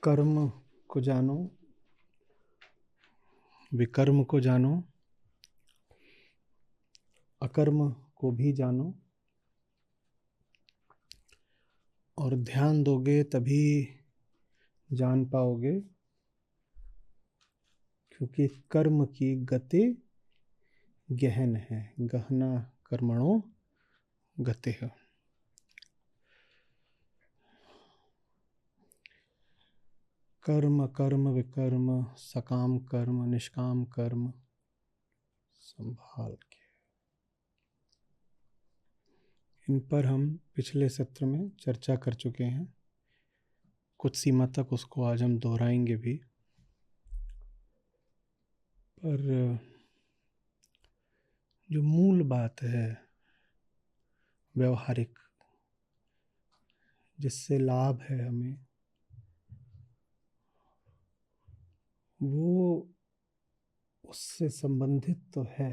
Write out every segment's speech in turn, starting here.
कर्म को जानो, विकर्म को जानो, अकर्म को भी जानो, और ध्यान दोगे तभी जान पाओगे, क्योंकि कर्म की गति गहन है। गहना कर्मणो गतिः। कर्म कर्म विकर्म, सकाम कर्म निष्काम कर्म संभाल के। इन पर हम पिछले सत्र में चर्चा कर चुके हैं, कुछ सीमा तक उसको आज हम दोहराएंगे भी। पर जो मूल बात है व्यवहारिक, जिससे लाभ है हमें, वो उससे संबंधित तो है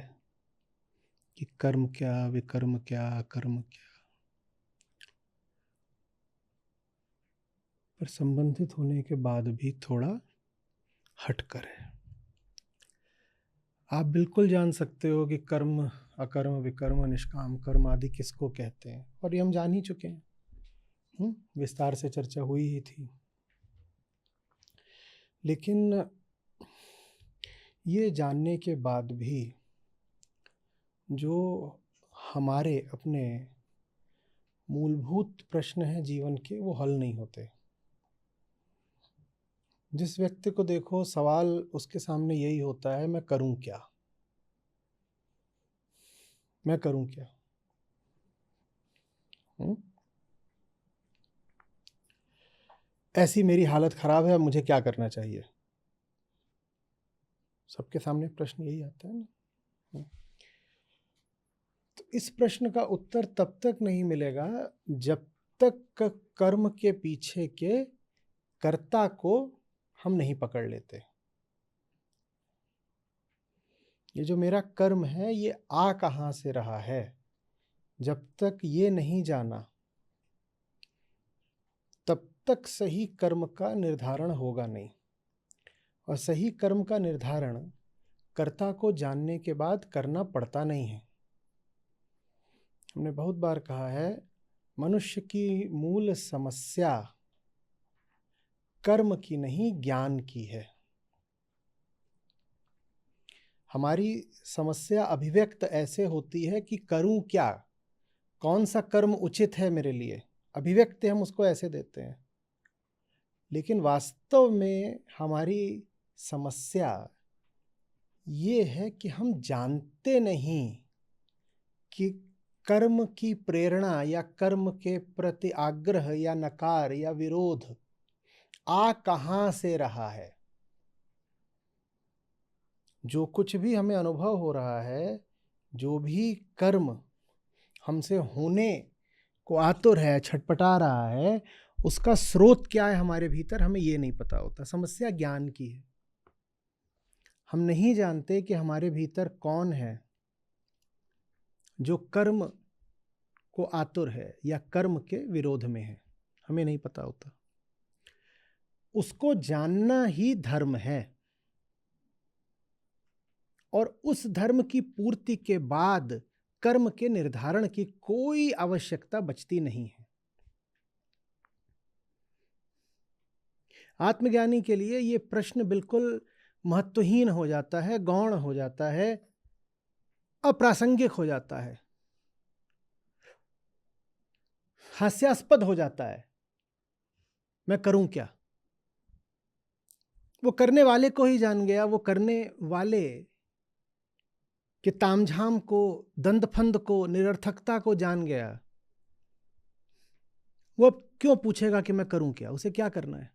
कि कर्म क्या, विकर्म क्या, अकर्म क्या, पर संबंधित होने के बाद भी थोड़ा हटकर है। आप बिल्कुल जान सकते हो कि कर्म, अकर्म, विकर्म, निष्काम कर्म आदि किसको कहते हैं, और ये हम जान ही चुके हैं, विस्तार से चर्चा हुई ही थी। लेकिन ये जानने के बाद भी जो हमारे अपने मूलभूत प्रश्न हैं जीवन के, वो हल नहीं होते। जिस व्यक्ति को देखो, सवाल उसके सामने यही होता है, मैं करूं क्या, मैं करूं क्या। ऐसी मेरी हालत खराब है, मुझे क्या करना चाहिए। सबके सामने प्रश्न यही आता है ना। तो इस प्रश्न का उत्तर तब तक नहीं मिलेगा जब तक कर्म के पीछे के कर्ता को हम नहीं पकड़ लेते। ये जो मेरा कर्म है, ये आ कहां से रहा है, जब तक ये नहीं जाना, तब तक सही कर्म का निर्धारण होगा नहीं। और सही कर्म का निर्धारण कर्ता को जानने के बाद करना पड़ता नहीं है। हमने बहुत बार कहा है, मनुष्य की मूल समस्या कर्म की नहीं, ज्ञान की है। हमारी समस्या अभिव्यक्त ऐसे होती है कि करूं क्या, कौन सा कर्म उचित है मेरे लिए, अभिव्यक्ति हम उसको ऐसे देते हैं। लेकिन वास्तव में हमारी समस्या ये है कि हम जानते नहीं कि कर्म की प्रेरणा या कर्म के प्रति आग्रह या नकार या विरोध आ कहां से रहा है। जो कुछ भी हमें अनुभव हो रहा है, जो भी कर्म हमसे होने को आतुर है, छटपटा रहा है, उसका स्रोत क्या है हमारे भीतर, हमें ये नहीं पता होता। समस्या ज्ञान की है। हम नहीं जानते कि हमारे भीतर कौन है जो कर्म को आतुर है या कर्म के विरोध में है, हमें नहीं पता होता। उसको जानना ही धर्म है, और उस धर्म की पूर्ति के बाद कर्म के निर्धारण की कोई आवश्यकता बचती नहीं है। आत्मज्ञानी के लिए यह प्रश्न बिल्कुल महत्वहीन हो जाता है, गौण हो जाता है, अप्रासंगिक हो जाता है, हास्यास्पद हो जाता है। मैं करूं क्या? वो करने वाले को ही जान गया, वो करने वाले कि तामझाम को, दंदफंद को, निरर्थकता को जान गया। वो अब क्यों पूछेगा कि मैं करूं क्या, उसे क्या करना है।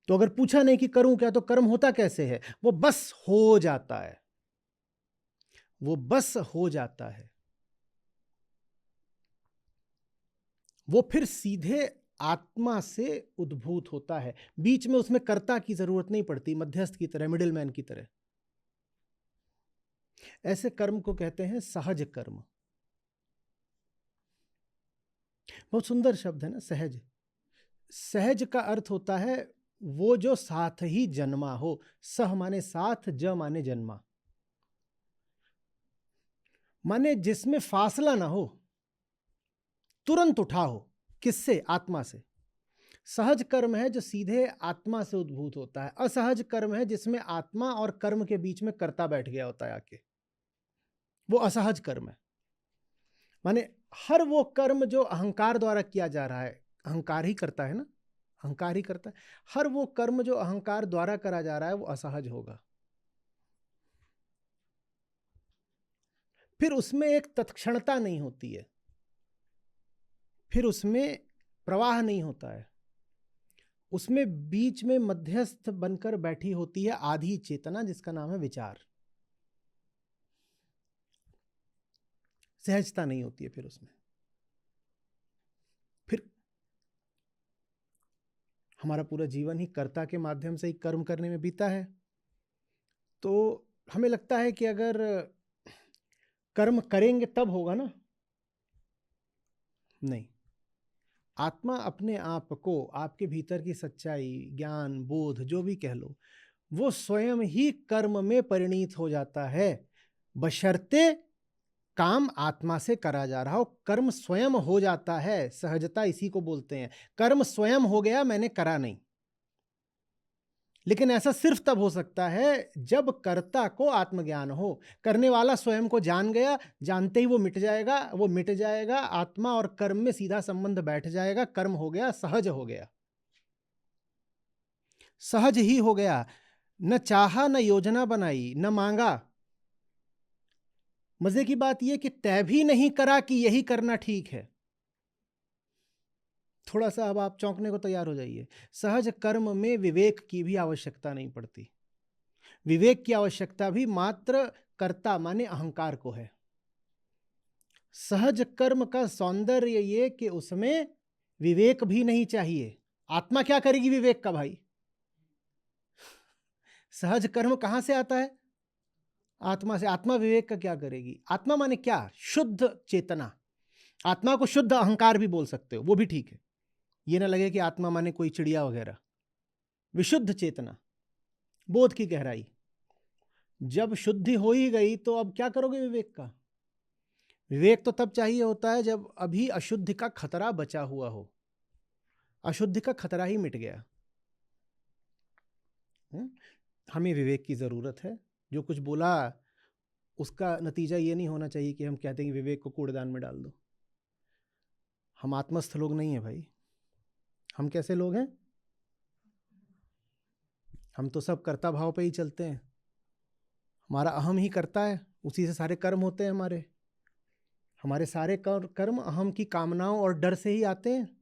तो अगर पूछा नहीं कि करूं क्या, तो कर्म होता कैसे है? वो बस हो जाता है, वो बस हो जाता है। वो फिर सीधे आत्मा से उद्भूत होता है, बीच में उसमें कर्ता की जरूरत नहीं पड़ती, मध्यस्थ की तरह, मिडिल मैन की तरह। ऐसे कर्म को कहते हैं सहज कर्म। बहुत सुंदर शब्द है ना, सहज। सहज का अर्थ होता है वो जो साथ ही जन्मा हो। सह माने साथ, ज माने जन्मा, माने जिसमें फासला ना हो, तुरंत उठा हो। किससे? आत्मा से। सहज कर्म है जो सीधे आत्मा से उद्भूत होता है। असहज कर्म है जिसमें आत्मा और कर्म के बीच में कर्ता बैठ गया होता है आके, वो असहज कर्म है। माने हर वो कर्म जो अहंकार द्वारा किया जा रहा है, अहंकार ही करता है ना, अहंकार ही करता है। हर वो कर्म जो अहंकार द्वारा करा जा रहा है वो असहज होगा। फिर उसमें एक तत्क्षणता नहीं होती है, फिर उसमें प्रवाह नहीं होता है, उसमें बीच में मध्यस्थ बनकर बैठी होती है आधी चेतना, जिसका नाम है विचार। सहजता नहीं होती है फिर उसमें। फिर हमारा पूरा जीवन ही कर्ता के माध्यम से ही कर्म करने में बीता है। तो हमें लगता है कि अगर कर्म करेंगे तब होगा ना, नहीं। आत्मा अपने आप को, आपके भीतर की सच्चाई, ज्ञान, बोध, जो भी कह लो, वो स्वयं ही कर्म में परिणीत हो जाता है, बशर्ते काम आत्मा से करा जा रहा हो। कर्म स्वयं हो जाता है, सहजता इसी को बोलते हैं। कर्म स्वयं हो गया, मैंने करा नहीं। लेकिन ऐसा सिर्फ तब हो सकता है जब कर्ता को आत्मज्ञान हो। करने वाला स्वयं को जान गया, जानते ही वो मिट जाएगा, वो मिट जाएगा, आत्मा और कर्म में सीधा संबंध बैठ जाएगा, कर्म हो गया, सहज हो गया, सहज ही हो गया। न चाहा, न योजना बनाई, न मांगा। मजे की बात यह कि तय भी नहीं करा कि यही करना ठीक है। थोड़ा सा अब आप चौंकने को तैयार हो जाइए। सहज कर्म में विवेक की भी आवश्यकता नहीं पड़ती। विवेक की आवश्यकता भी मात्र कर्ता माने अहंकार को है। सहज कर्म का सौंदर्य ये कि उसमें विवेक भी नहीं चाहिए। आत्मा क्या करेगी विवेक का भाई? सहज कर्म कहां से आता है? आत्मा से। आत्मा विवेक का क्या करेगी? आत्मा माने क्या? शुद्ध चेतना। आत्मा को शुद्ध अहंकार भी बोल सकते हो, वो भी ठीक है। ये ना लगे कि आत्मा माने कोई चिड़िया वगैरह। विशुद्ध चेतना, बोध की गहराई। जब शुद्धि हो ही गई तो अब क्या करोगे विवेक का? विवेक तो तब चाहिए होता है जब अभी अशुद्धि का खतरा बचा हुआ हो। अशुद्धि का खतरा ही मिट गया। हमें विवेक की जरूरत है। जो कुछ बोला उसका नतीजा ये नहीं होना चाहिए कि हम कहते हैं कि विवेक को कूड़ेदान में डाल दो। हम आत्मस्थ लोग नहीं है भाई। हम कैसे लोग हैं? हम तो सब कर्ता भाव पे ही चलते हैं। हमारा अहम ही करता है, उसी से सारे कर्म होते हैं हमारे। हमारे सारे कर्म अहम की कामनाओं और डर से ही आते हैं।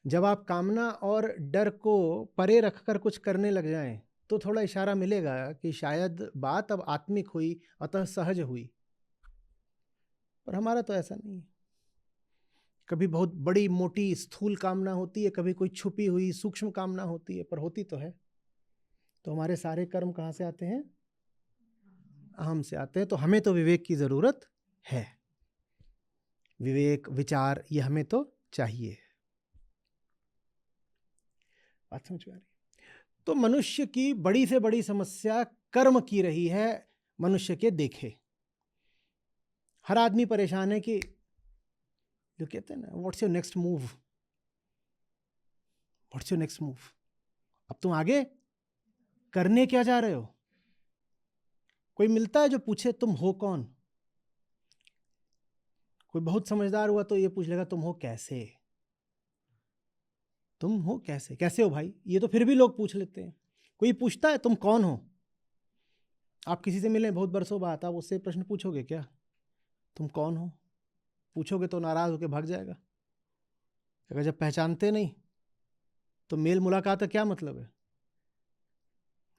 जब आप कामना और डर को परे रखकर कुछ करने लग जाएं तो थोड़ा इशारा मिलेगा कि शायद बात अब आत्मिक हुई, अतः सहज हुई। पर हमारा तो ऐसा नहीं है। कभी बहुत बड़ी मोटी स्थूल कामना होती है, कभी कोई छुपी हुई सूक्ष्म कामना होती है, पर होती तो है। तो हमारे सारे कर्म कहाँ से आते हैं? अहम से आते हैं। तो हमें तो विवेक की जरूरत है। विवेक, विचार, ये हमें तो चाहिए। बात समझ में आ रही? तो मनुष्य की बड़ी से बड़ी समस्या कर्म की रही है। मनुष्य के देखे हर आदमी परेशान है कि जो कहते हैं ना, what's your next move, what's your next move. अब तुम आगे करने क्या जा रहे हो? कोई मिलता है जो पूछे तुम हो कौन? कोई बहुत समझदार हुआ तो ये पूछ लेगा तुम हो कैसे? तुम हो कैसे? कैसे हो भाई? ये तो फिर भी लोग पूछ लेते हैं। कोई पूछता है तुम कौन हो? आप किसी से मिले बहुत बरसों बाद, आप उससे प्रश्न पूछोगे क्या? तुम कौन हो? पूछोगे तो नाराज होकर भाग जाएगा। अगर जब पहचानते नहीं तो मेल मुलाकात का क्या मतलब है?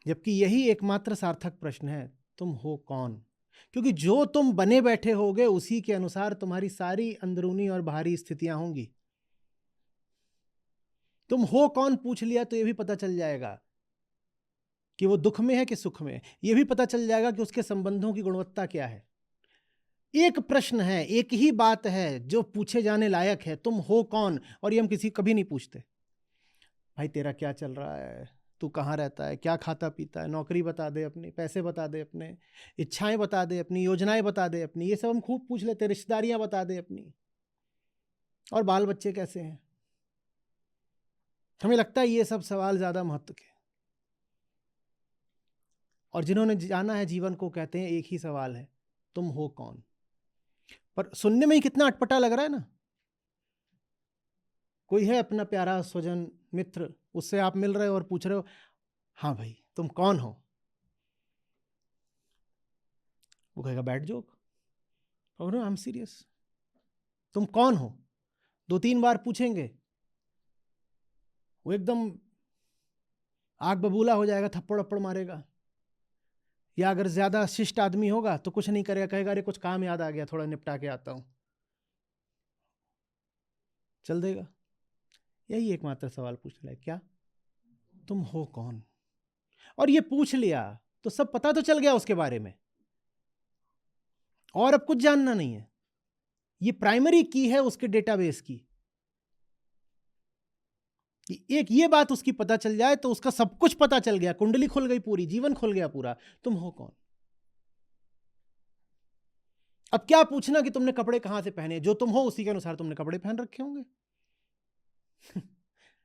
जबकि यही एकमात्र सार्थक प्रश्न है, तुम हो कौन? क्योंकि जो तुम बने बैठे होगे उसी के अनुसार तुम्हारी सारी अंदरूनी और बाहरी स्थितियां होंगी। तुम हो कौन पूछ लिया तो यह भी पता चल जाएगा कि वो दुख में है कि सुख में है। यह भी पता चल जाएगा कि उसके संबंधों की गुणवत्ता क्या है। एक प्रश्न है, एक ही बात है जो पूछे जाने लायक है, तुम हो कौन? और ये हम किसी कभी नहीं पूछते। भाई तेरा क्या चल रहा है, तू कहाँ रहता है, क्या खाता पीता है, नौकरी बता दे अपनी, पैसे बता दे अपने, इच्छाएं बता दे अपनी, योजनाएं बता दे अपनी, ये सब हम खूब पूछ लेते, रिश्तेदारियां बता दे अपनी, और बाल बच्चे कैसे हैं। हमें लगता है ये सब सवाल ज्यादा महत्व के, और जिन्होंने जाना है जीवन को कहते हैं एक ही सवाल है, तुम हो कौन। पर सुनने में ही कितना अटपटा लग रहा है ना। कोई है अपना प्यारा स्वजन मित्र, उससे आप मिल रहे हो और पूछ रहे हो, हाँ भाई तुम कौन हो? वो कहेगा बैड जोक, और आई एम सीरियस। तुम कौन हो 2-3 बार पूछेंगे, वो एकदम आग बबूला हो जाएगा, थप्पड़ वप्पड़ मारेगा। या अगर ज्यादा शिष्ट आदमी होगा तो कुछ नहीं करेगा, कहेगा अरे कुछ काम याद आ गया, थोड़ा निपटा के आता हूं, चल देगा। यही एकमात्र सवाल पूछना है, क्या तुम हो कौन? और ये पूछ लिया तो सब पता तो चल गया उसके बारे में, और अब कुछ जानना नहीं है। ये प्राइमरी की है उसके डेटाबेस की, कि एक ये बात उसकी पता चल जाए तो उसका सब कुछ पता चल गया, कुंडली खुल गई पूरी, जीवन खुल गया पूरा। तुम हो कौन? अब क्या पूछना कि तुमने कपड़े कहां से पहने, जो तुम हो उसी के अनुसार तुमने कपड़े पहन रखे होंगे।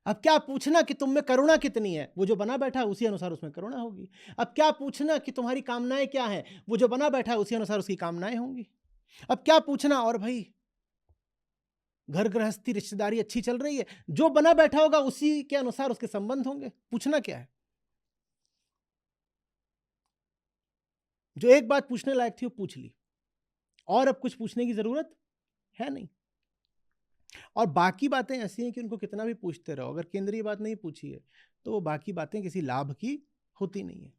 अब क्या पूछना कि तुम में करुणा कितनी है, वो जो बना बैठा है उसी अनुसार उसमें करुणा होगी। अब क्या पूछना कि तुम्हारी कामनाएं क्या हैं, वो जो बना बैठा है उसी अनुसार उसकी कामनाएं होंगी। अब क्या पूछना, और भाई घर गृहस्थी रिश्तेदारी अच्छी चल रही है, जो बना बैठा होगा उसी के अनुसार उसके संबंध होंगे। पूछना क्या है? जो एक बात पूछने लायक थी वो पूछ ली, और अब कुछ पूछने की जरूरत है नहीं। और बाकी बातें ऐसी हैं कि उनको कितना भी पूछते रहो, अगर केंद्रीय बात नहीं पूछी है तो वो बाकी बातें किसी लाभ की होती नहीं है।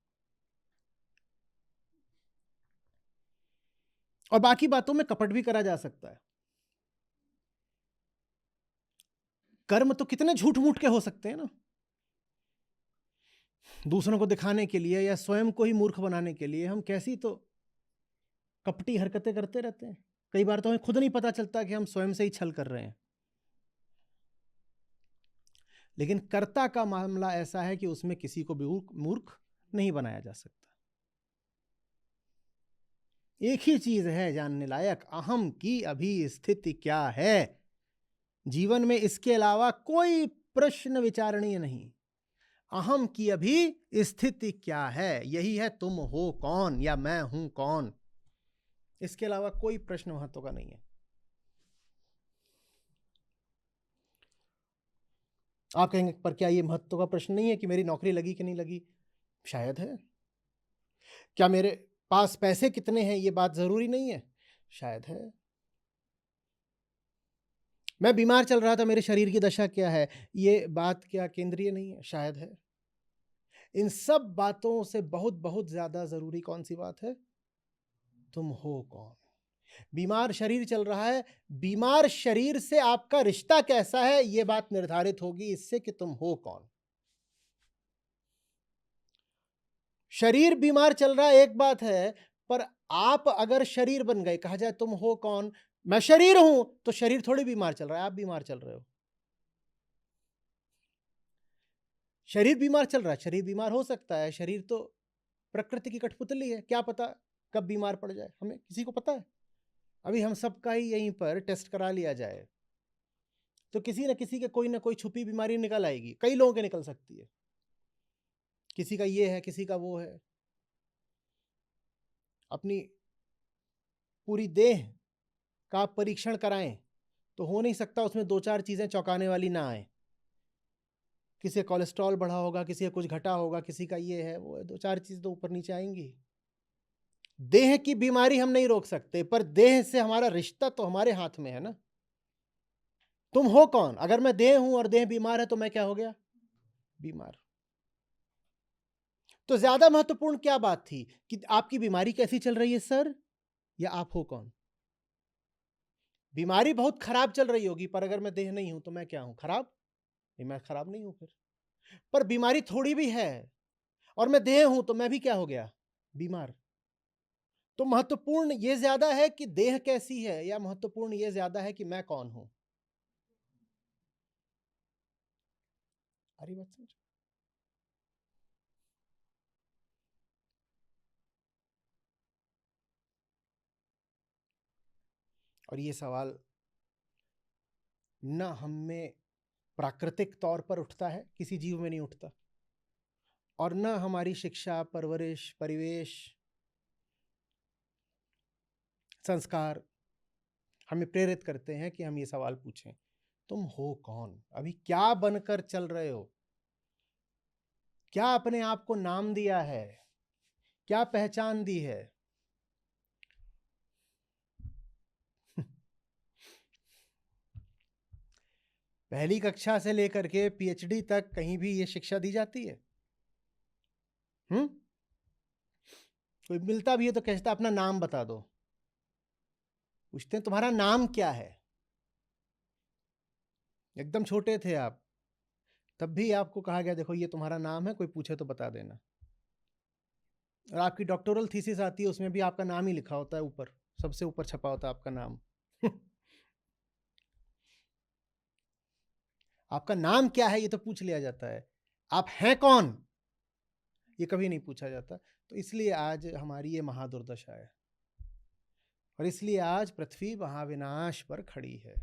और बाकी बातों में कपट भी करा जा सकता है। कर्म तो कितने झूठ मूठ के हो सकते हैं ना, दूसरों को दिखाने के लिए या स्वयं को ही मूर्ख बनाने के लिए हम कैसी तो कपटी हरकतें करते रहते हैं। कई बार तो हमें खुद नहीं पता चलता कि हम स्वयं से ही छल कर रहे हैं। लेकिन कर्ता का मामला ऐसा है कि उसमें किसी को भी मूर्ख नहीं बनाया जा सकता। एक ही चीज है जानने लायक, अहम की अभी स्थिति क्या है। जीवन में इसके अलावा कोई प्रश्न विचारणीय नहीं। अहम की अभी स्थिति क्या है, यही है तुम हो कौन या मैं हूं कौन। इसके अलावा कोई प्रश्न महत्व का नहीं है। आप कहेंगे पर क्या ये महत्व का प्रश्न नहीं है कि मेरी नौकरी लगी कि नहीं लगी? शायद है। क्या मेरे पास पैसे कितने हैं ये बात जरूरी नहीं है? शायद है। मैं बीमार चल रहा था, मेरे शरीर की दशा क्या है ये बात क्या केंद्रीय नहीं है? शायद है। इन सब बातों से बहुत बहुत ज्यादा जरूरी कौन सी बात है? तुम हो कौन। बीमार शरीर चल रहा है, बीमार शरीर से आपका रिश्ता कैसा है यह बात निर्धारित होगी इससे कि तुम हो कौन। शरीर बीमार चल रहा है एक बात है, पर आप अगर शरीर बन गए, कहा जाए तुम हो कौन, मैं शरीर हूं, तो शरीर थोड़ी बीमार चल रहा है, आप बीमार चल रहे हो। शरीर बीमार चल रहा है, शरीर बीमार हो सकता है, शरीर तो प्रकृति की कठपुतली है, क्या पता कब बीमार पड़ जाए, हमें किसी को पता है? अभी हम सबका ही यहीं पर टेस्ट करा लिया जाए तो किसी न किसी के कोई ना कोई छुपी बीमारी निकल आएगी, कई लोगों के निकल सकती है, किसी का ये है किसी का वो है। अपनी पूरी देह का आप परीक्षण कराएं तो हो नहीं सकता उसमें 2-4 चीजें चौंकाने वाली ना आए। किसी का कोलेस्ट्रॉल बढ़ा होगा, किसी का कुछ घटा होगा, किसी का ये है वो है, 2-4 चीज तो ऊपर नीचे आएंगी। देह की बीमारी हम नहीं रोक सकते, पर देह से हमारा रिश्ता तो हमारे हाथ में है ना। तुम हो कौन, अगर मैं देह हूं और देह बीमार है तो मैं क्या हो गया? बीमार। तो ज्यादा महत्वपूर्ण क्या बात थी कि आपकी बीमारी कैसी चल रही है सर, या आप हो कौन? बीमारी बहुत खराब चल रही होगी, पर अगर मैं देह नहीं हूं तो मैं क्या हूं? खराब? नहीं, मैं खराब नहीं हूं फिर। पर बीमारी थोड़ी भी है और मैं देह हूं तो मैं भी क्या हो गया? बीमार। तो महत्वपूर्ण ये ज्यादा है कि देह कैसी है, या महत्वपूर्ण ये ज्यादा है कि मैं कौन हूं? अरे बात समझ। और ये सवाल न हम में प्राकृतिक तौर पर उठता है, किसी जीव में नहीं उठता, और न हमारी शिक्षा, परवरिश, परिवेश, संस्कार हमें प्रेरित करते हैं कि हम ये सवाल पूछें। तुम हो कौन? अभी क्या बनकर चल रहे हो? क्या अपने आप को नाम दिया है? क्या पहचान दी है? पहली कक्षा से लेकर के पीएचडी तक कहीं भी ये शिक्षा दी जाती है? कोई मिलता भी है तो कहता अपना नाम बता दो। पूछते हैं तुम्हारा नाम क्या है? एकदम छोटे थे आप, तब भी आपको कहा गया देखो ये तुम्हारा नाम है, कोई पूछे तो बता देना। और आपकी डॉक्टोरल थीसिस आती है, उसमें भी आपका नाम ही लिखा होता है, ऊपर सबसे ऊपर छपा होता है आपका नाम। आपका नाम क्या है ये तो पूछ लिया जाता है, आप हैं कौन ये कभी नहीं पूछा जाता। तो इसलिए आज हमारी ये महादुर्दशा है, और इसलिए आज पृथ्वी महाविनाश पर खड़ी है।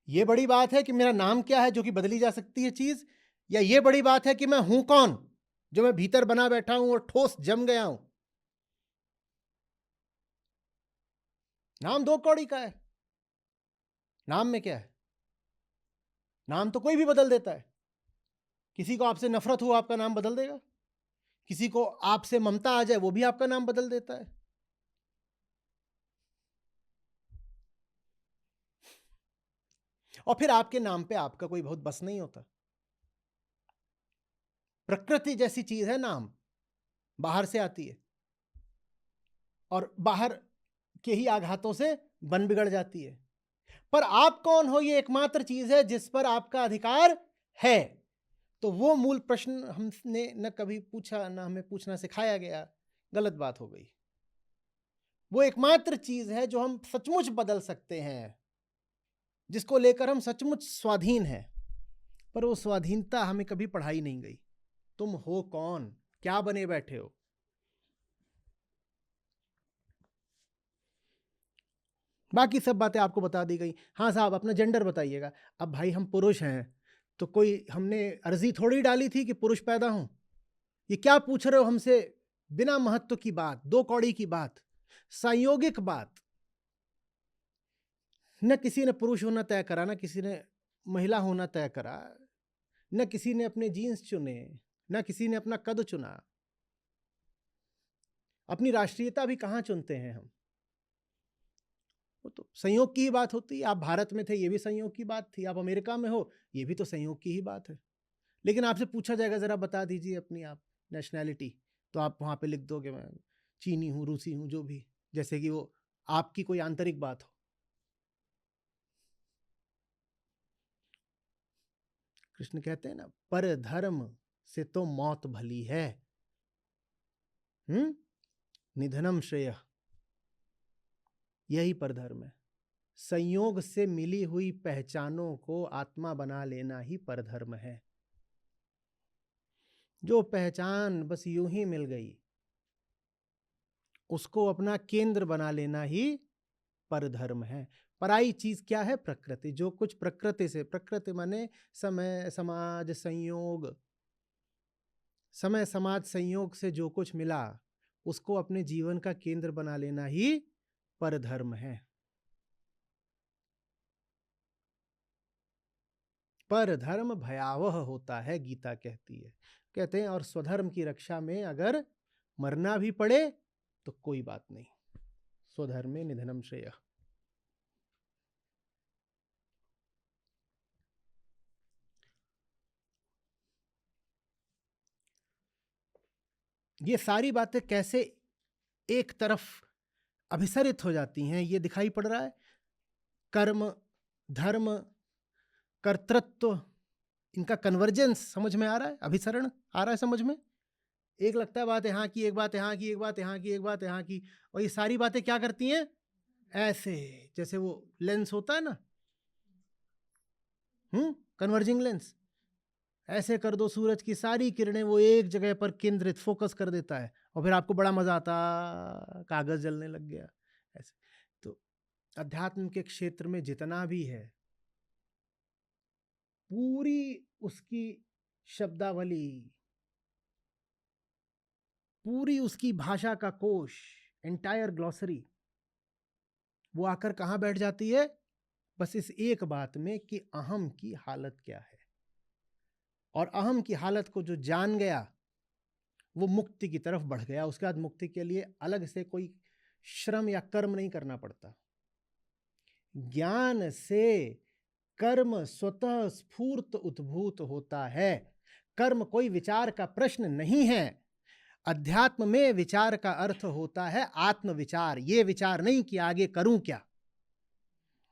ये बड़ी बात है कि मेरा नाम क्या है, जो कि बदली जा सकती है चीज, या ये बड़ी बात है कि मैं हूं कौन, जो मैं भीतर बना बैठा हूं और ठोस जम गया हूं। नाम दो कौड़ी का है। नाम में क्या है? नाम तो कोई भी बदल देता है। किसी को आपसे नफरत हो, आपका नाम बदल देगा। किसी को आपसे ममता आ जाए, वो भी आपका नाम बदल देता है। और फिर आपके नाम पे आपका कोई बहुत बस नहीं होता। प्रकृति जैसी चीज है नाम, बाहर से आती है और बाहर के ही आघातों से बन बिगड़ जाती है। पर आप कौन हो, ये एकमात्र चीज है जिस पर आपका अधिकार है। तो वो मूल प्रश्न हमने न कभी पूछा, न हमें पूछना सिखाया गया, गलत बात हो गई। वो एकमात्र चीज है जो हम सचमुच बदल सकते हैं, जिसको लेकर हम सचमुच स्वाधीन हैं। पर वो स्वाधीनता हमें कभी पढ़ाई नहीं गई। तुम हो कौन, क्या बने बैठे हो? बाकी सब बातें आपको बता दी गई। हाँ साहब अपना जेंडर बताइएगा। अब भाई हम पुरुष हैं, तो कोई हमने अर्जी थोड़ी डाली थी कि पुरुष पैदा हूं। ये क्या पूछ रहे हो हमसे? बिना महत्व की बात, दो कौड़ी की बात, संयोगिक बात। न किसी ने पुरुष होना तय करा, न किसी ने महिला होना तय करा, न किसी ने अपने जीन्स चुने, न किसी ने अपना कद चुना। अपनी राष्ट्रीयता भी कहाँ चुनते हैं हम? वो तो संयोग की ही बात होती है। आप भारत में थे, ये भी संयोग की बात थी। आप अमेरिका में हो, ये भी तो संयोग की ही बात है। लेकिन आपसे पूछा जाएगा जरा बता दीजिए अपनी आप नेशनैलिटी, तो आप वहां पे लिख दोगे मैं चीनी हूं, रूसी हूं, जो भी, जैसे कि वो आपकी कोई आंतरिक बात हो। कृष्ण कहते हैं ना, पर धर्म से तो मौत भली है, निधनम श्रेय। यही पर धर्म है। संयोग से मिली हुई पहचानों को आत्मा बना लेना ही परधर्म है। जो पहचान बस यूं ही मिल गई, उसको अपना केंद्र बना लेना ही परधर्म है। पराई चीज क्या है? प्रकृति। जो कुछ प्रकृति से, प्रकृति माने समय समाज संयोग, समय समाज संयोग से जो कुछ मिला, उसको अपने जीवन का केंद्र बना लेना ही परधर्म है। पर धर्म भयावह होता है, गीता कहती है। कहते हैं और स्वधर्म की रक्षा में अगर मरना भी पड़े तो कोई बात नहीं, स्वधर्मे निधनम श्रेय। ये सारी बातें कैसे एक तरफ अभिसरित हो जाती हैं, ये दिखाई पड़ रहा है। कर्म, धर्म, कर्तृत्व, इनका कन्वर्जेंस समझ में आ रहा है, अभिसरण आ रहा है समझ में। एक लगता है बात यहाँ की, एक बात यहाँ की, एक बात यहाँ की, एक बात यहाँ की, और ये सारी बातें क्या करती हैं? ऐसे, जैसे वो लेंस होता है ना, कन्वर्जिंग लेंस, ऐसे कर दो सूरज की सारी किरणें वो एक जगह पर केंद्रित फोकस कर देता है, और फिर आपको बड़ा मजा आता, कागज जलने लग गया ऐसे। तो अध्यात्म के क्षेत्र में जितना भी है, पूरी उसकी शब्दावली, पूरी उसकी भाषा का कोश, एंटायर ग्लॉसरी, वो आकर कहाँ बैठ जाती है? बस इस एक बात में कि अहम की हालत क्या है। और अहम की हालत को जो जान गया वो मुक्ति की तरफ बढ़ गया। उसके बाद मुक्ति के लिए अलग से कोई श्रम या कर्म नहीं करना पड़ता। ज्ञान से कर्म स्वतः स्फूर्त उद्भूत होता है। कर्म कोई विचार का प्रश्न नहीं है। अध्यात्म में विचार का अर्थ होता है आत्मविचार। ये विचार नहीं कि आगे करूं क्या।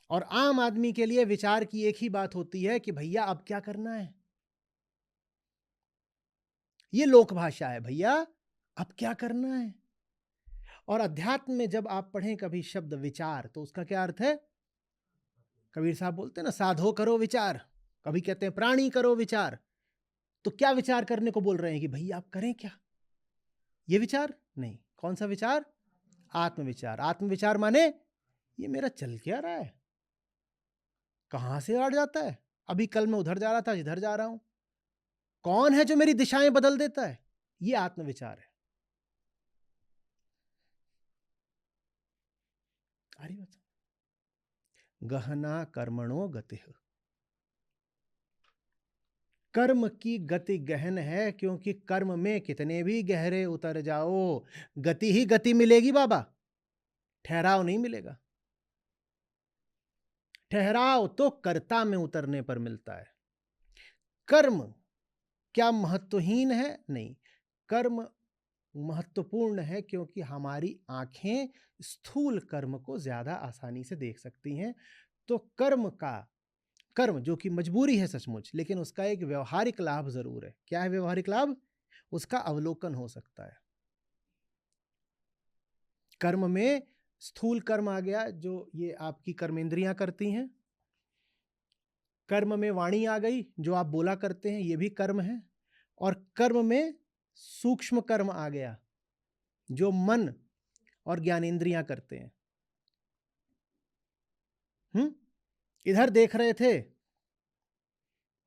और आम आदमी के लिए विचार की एक ही बात होती है कि भैया अब क्या करना है। ये लोक भाषा है, भैया अब क्या करना है। और अध्यात्म में जब आप पढ़ें कभी शब्द विचार, तो उसका क्या अर्थ है? कबीर साहब बोलते हैं ना, साधो करो विचार, कभी कहते हैं प्राणी करो विचार। तो क्या विचार करने को बोल रहे हैं कि भैया आप करें क्या? ये विचार नहीं। कौन सा विचार? आत्मविचार। आत्मविचार माने ये मेरा चल क्या रहा है, कहां से अड़ जाता है, अभी कल मैं उधर जा रहा था, इधर जा रहा हूं, कौन है जो मेरी दिशाएं बदल देता है। ये आत्मविचार है। अरे गहना कर्मणो गति, कर्म की गति गहन है, क्योंकि कर्म में कितने भी गहरे उतर जाओ, गति ही गति मिलेगी बाबा, ठहराव नहीं मिलेगा। ठहराव तो कर्ता में उतरने पर मिलता है। कर्म क्या महत्वहीन है? नहीं, कर्म महत्वपूर्ण है, क्योंकि हमारी आंखें स्थूल कर्म को ज्यादा आसानी से देख सकती हैं। तो कर्म जो कि मजबूरी है सचमुच, लेकिन उसका एक व्यवहारिक लाभ जरूर है। क्या है व्यवहारिक लाभ? उसका अवलोकन हो सकता है। कर्म में स्थूल कर्म आ गया, जो ये आपकी कर्मेंद्रियां करती हैं। कर्म में वाणी आ गई, जो आप बोला करते हैं, ये भी कर्म है। और कर्म में सूक्ष्म कर्म आ गया, जो मन और ज्ञानेंद्रियां करते हैं। इधर देख रहे थे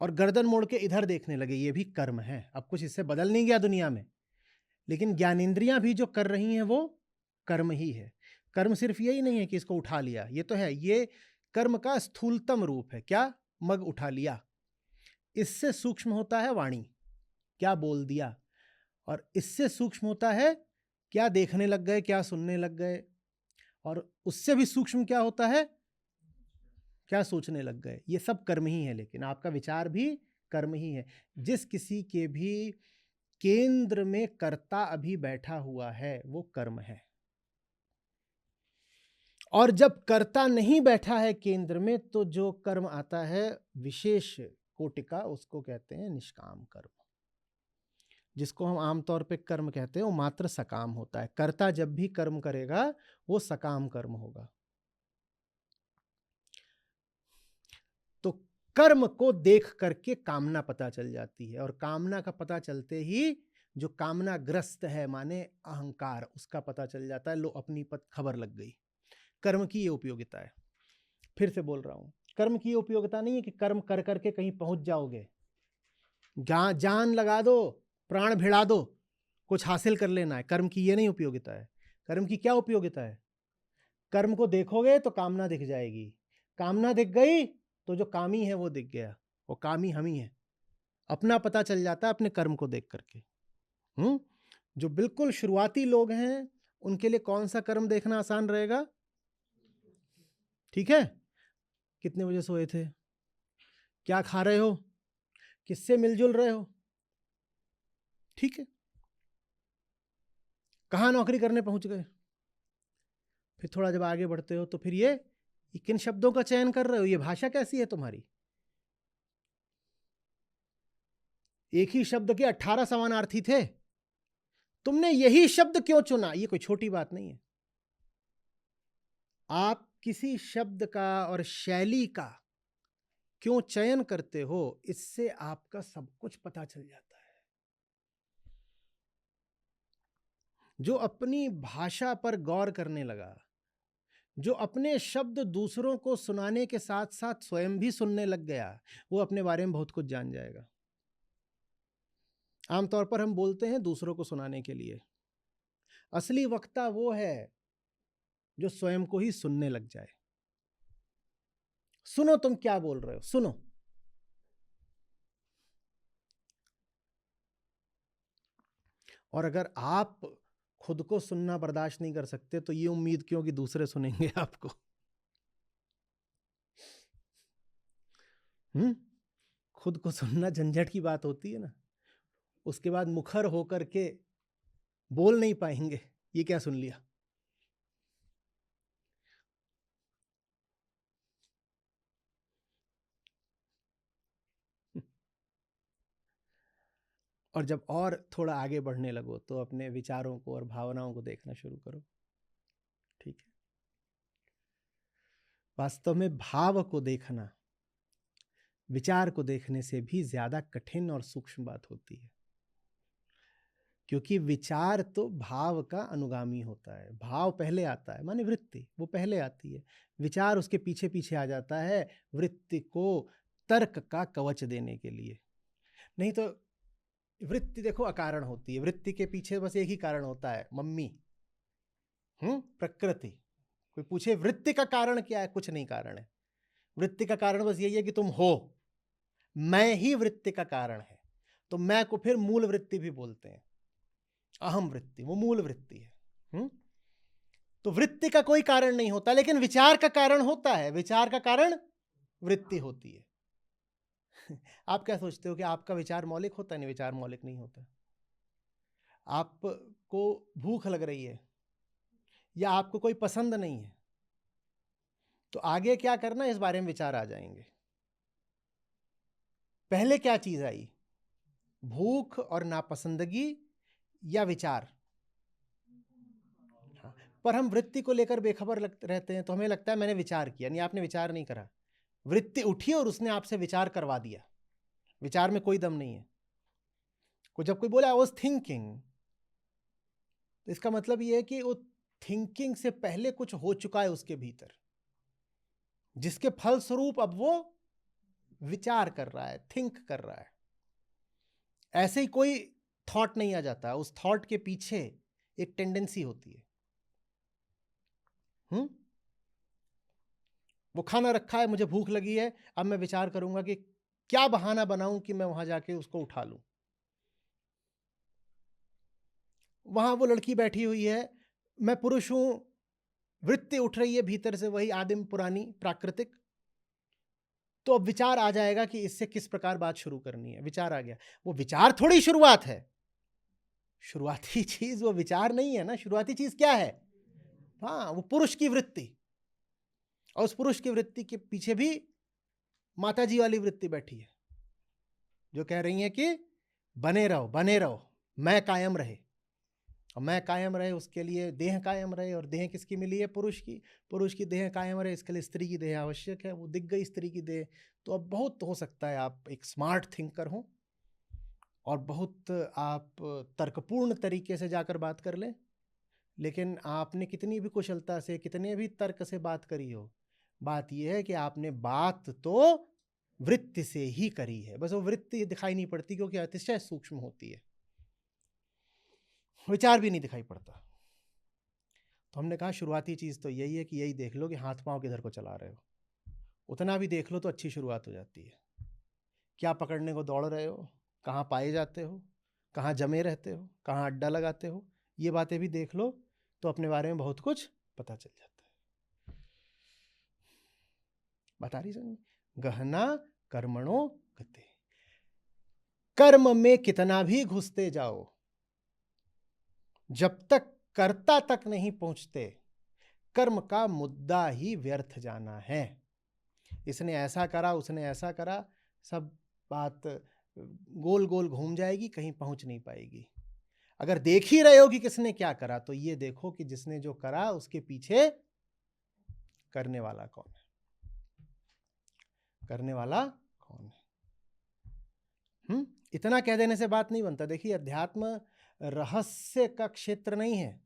और गर्दन मोड़ के इधर देखने लगे, ये भी कर्म है। अब कुछ इससे बदल नहीं गया दुनिया में, लेकिन ज्ञानेंद्रियां भी जो कर रही हैं वो कर्म ही है। कर्म सिर्फ यही नहीं है कि इसको उठा लिया, ये तो है, ये कर्म का स्थूलतम रूप है। क्या? मग उठा लिया। इससे सूक्ष्म होता है वाणी, क्या बोल दिया। और इससे सूक्ष्म होता है क्या देखने लग गए, क्या सुनने लग गए। और उससे भी सूक्ष्म क्या होता है? क्या सोचने लग गए। ये सब कर्म ही है, लेकिन आपका विचार भी कर्म ही है। जिस किसी के भी केंद्र में कर्ता अभी बैठा हुआ है वो कर्म है। और जब कर्ता नहीं बैठा है केंद्र में, तो जो कर्म आता है विशेष कोटि का, उसको कहते हैं निष्काम कर्म। जिसको हम आमतौर पे कर्म कहते हैं, वो मात्र सकाम होता है। कर्ता जब भी कर्म करेगा वो सकाम कर्म होगा। तो कर्म को देख करके कामना पता चल जाती है, और कामना का पता चलते ही जो कामना ग्रस्त है, माने अहंकार, उसका पता चल जाता है। लो अपनी खबर लग गई। कर्म की ये उपयोगिता है। फिर से बोल रहा हूं, कर्म की ये उपयोगिता नहीं है कि कर्म कर करके कहीं पहुंच जाओगे, जान लगा दो, प्राण भिड़ा दो, कुछ हासिल कर लेना है। कर्म की ये नहीं उपयोगिता है। कर्म की क्या उपयोगिता है? कर्म को देखोगे तो कामना दिख जाएगी, कामना दिख गई तो जो कामी है वो दिख गया, वो कामी हम ही है। अपना पता चल जाता है अपने कर्म को देख करके। जो बिल्कुल शुरुआती लोग हैं उनके लिए कौन सा कर्म देखना आसान रहेगा? ठीक है, कितने बजे सोए थे, क्या खा रहे हो, किससे मिलजुल रहे हो, ठीक है, कहाँ नौकरी करने पहुंच गए। फिर थोड़ा जब आगे बढ़ते हो तो फिर ये किन शब्दों का चयन कर रहे हो, ये भाषा कैसी है तुम्हारी। एक ही शब्द के 18 समानार्थी थे, तुमने यही शब्द क्यों चुना, ये कोई छोटी बात नहीं है। आप किसी शब्द का और शैली का क्यों चयन करते हो, इससे आपका सब कुछ पता चल जाता है। जो अपनी भाषा पर गौर करने लगा, जो अपने शब्द दूसरों को सुनाने के साथ साथ स्वयं भी सुनने लग गया, वो अपने बारे में बहुत कुछ जान जाएगा। आमतौर पर हम बोलते हैं दूसरों को सुनाने के लिए, असली वक्ता वो है जो स्वयं को ही सुनने लग जाए। सुनो तुम क्या बोल रहे हो, सुनो। और अगर आप खुद को सुनना बर्दाश्त नहीं कर सकते तो ये उम्मीद क्यों कि दूसरे सुनेंगे आपको। खुद को सुनना झंझट की बात होती है ना, उसके बाद मुखर होकर के बोल नहीं पाएंगे, ये क्या सुन लिया। और जब और थोड़ा आगे बढ़ने लगो तो अपने विचारों को और भावनाओं को देखना शुरू करो। ठीक है, वास्तव में भाव को देखना विचार को देखने से भी ज्यादा कठिन और सूक्ष्म बात होती है, क्योंकि विचार तो भाव का अनुगामी होता है। भाव पहले आता है, माने वृत्ति वो पहले आती है, विचार उसके पीछे पीछे आ जाता है, वृत्ति को तर्क का कवच देने के लिए। नहीं तो वृत्ति देखो अकारण होती है, वृत्ति के पीछे बस एक ही कारण होता है, मम्मी, प्रकृति। कोई पूछे वृत्ति का कारण क्या है, कुछ नहीं कारण है। वृत्ति का कारण बस यही है कि तुम हो, मैं ही वृत्ति का कारण है। तो मैं को फिर मूल वृत्ति भी बोलते हैं, अहम वृत्ति, वो मूल वृत्ति है। तो वृत्ति का कोई कारण नहीं होता, लेकिन विचार का कारण होता है। विचार का कारण वृत्ति होती है। आप क्या सोचते हो कि आपका विचार मौलिक होता है? नहीं, विचार मौलिक नहीं होता। आपको भूख लग रही है या आपको कोई पसंद नहीं है, तो आगे क्या करना, इस बारे में विचार आ जाएंगे। पहले क्या चीज आई, भूख और नापसंदगी या विचार? हाँ, पर हम वृत्ति को लेकर बेखबर रहते हैं, तो हमें लगता है मैंने विचार किया। नहीं, आपने विचार नहीं करा, वृत्ति उठी और उसने आपसे विचार करवा दिया। विचार में कोई दम नहीं है। जब कोई बोला आई वाज थिंकिंग, तो इसका मतलब ये है कि वो थिंकिंग से पहले कुछ हो चुका है उसके भीतर, जिसके फलस्वरूप अब वो विचार कर रहा है, थिंक कर रहा है। ऐसे ही कोई थॉट नहीं आ जाता, उस थॉट के पीछे एक टेंडेंसी होती है। वो खाना रखा है, मुझे भूख लगी है, अब मैं विचार करूंगा कि क्या बहाना बनाऊं कि मैं वहां जाके उसको उठा लूं। वहां वो लड़की बैठी हुई है, मैं पुरुष हूं, वृत्ति उठ रही है भीतर से, वही आदिम पुरानी प्राकृतिक। तो अब विचार आ जाएगा कि इससे किस प्रकार बात शुरू करनी है। विचार आ गया। वो विचार थोड़ी शुरुआत है, शुरुआती चीज वो विचार नहीं है ना। शुरुआती चीज क्या है? हाँ, वो पुरुष की वृत्ति। और उस पुरुष की वृत्ति के पीछे भी माता जी वाली वृत्ति बैठी है, जो कह रही है कि बने रहो, बने रहो, मैं कायम रहे। और मैं कायम रहे, उसके लिए देह कायम रहे। और देह किसकी मिली है? पुरुष की। पुरुष की देह कायम रहे, इसके लिए स्त्री की देह आवश्यक है। वो दिख गई स्त्री की देह। तो अब बहुत हो सकता है आप एक स्मार्ट थिंकर हो और बहुत आप तर्कपूर्ण तरीके से जाकर बात कर लें, लेकिन आपने कितनी भी कुशलता से, कितने भी तर्क से बात करी हो, बात यह है कि आपने बात तो वृत्ति से ही करी है। बस वो वृत्ति दिखाई नहीं पड़ती, क्योंकि अतिशय सूक्ष्म होती है, विचार भी नहीं दिखाई पड़ता। तो हमने कहा शुरुआती चीज तो यही है कि यही देख लो कि हाथ पांव किधर को चला रहे हो। उतना भी देख लो तो अच्छी शुरुआत हो जाती है। क्या पकड़ने को दौड़ रहे हो, कहाँ पाए जाते हो, कहाँ जमे रहते हो, कहाँ अड्डा लगाते हो, ये बातें भी देख लो तो अपने बारे में बहुत कुछ पता चल जाता है। बता रही समझ? गहना कर्मणो गते। कर्म में कितना भी घुसते जाओ, जब तक कर्ता तक नहीं पहुंचते, कर्म का मुद्दा ही व्यर्थ जाना है। इसने ऐसा करा, उसने ऐसा करा, सब बात गोल गोल घूम जाएगी, कहीं पहुंच नहीं पाएगी। अगर देख ही रहे हो कि किसने क्या करा, तो ये देखो कि जिसने जो करा उसके पीछे करने वाला कौन है, करने वाला कौन है। इतना कह देने से बात नहीं बनता। देखिए, अध्यात्म रहस्य का क्षेत्र नहीं है